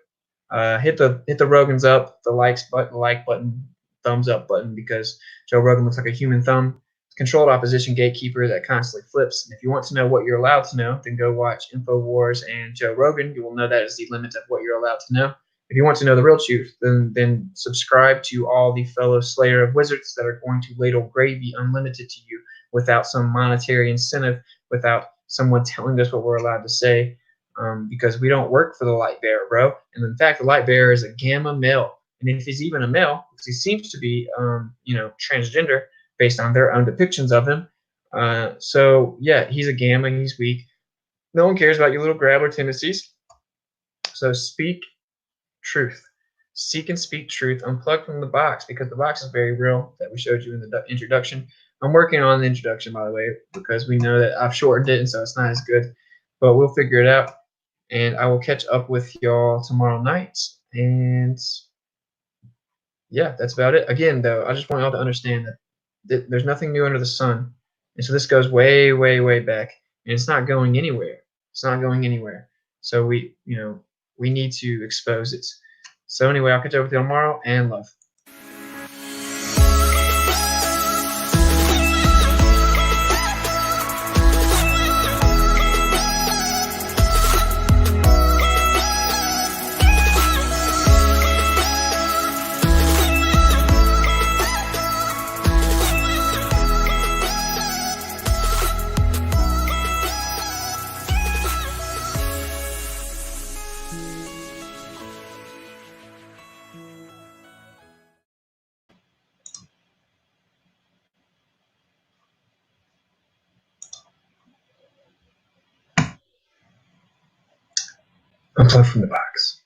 Hit the Rogans up, the like button, thumbs up button, because Joe Rogan looks like a human thumb. controlled opposition gatekeeper that constantly flips. And if you want to know what you're allowed to know, then go watch InfoWars and Joe Rogan. You will know that is the limit of what you're allowed to know. If you want to know the real truth, then subscribe to all the fellow Slayer of Wizards that are going to ladle gravy unlimited to you without some monetary incentive, without someone telling us what we're allowed to say, because we don't work for the Light Bearer, bro. And in fact, the Light Bearer is a gamma male. And if he's even a male, because he seems to be, transgender based on their own depictions of him. So, yeah, he's a gamma, he's weak. No one cares about your little grabbler tendencies. So speak truth. Seek and speak truth. Unplug from the box, because the box is very real that we showed you in the introduction. I'm working on the introduction, by the way, because we know that I've shortened it, and so it's not as good. But we'll figure it out. And I will catch up with y'all tomorrow night. And yeah, that's about it. Again, though, I just want y'all to understand that there's nothing new under the sun. And so this goes way, way, way back. And it's not going anywhere. It's not going anywhere. So we need to expose it. So anyway, I'll catch up with you tomorrow, and love. Unplug from the box.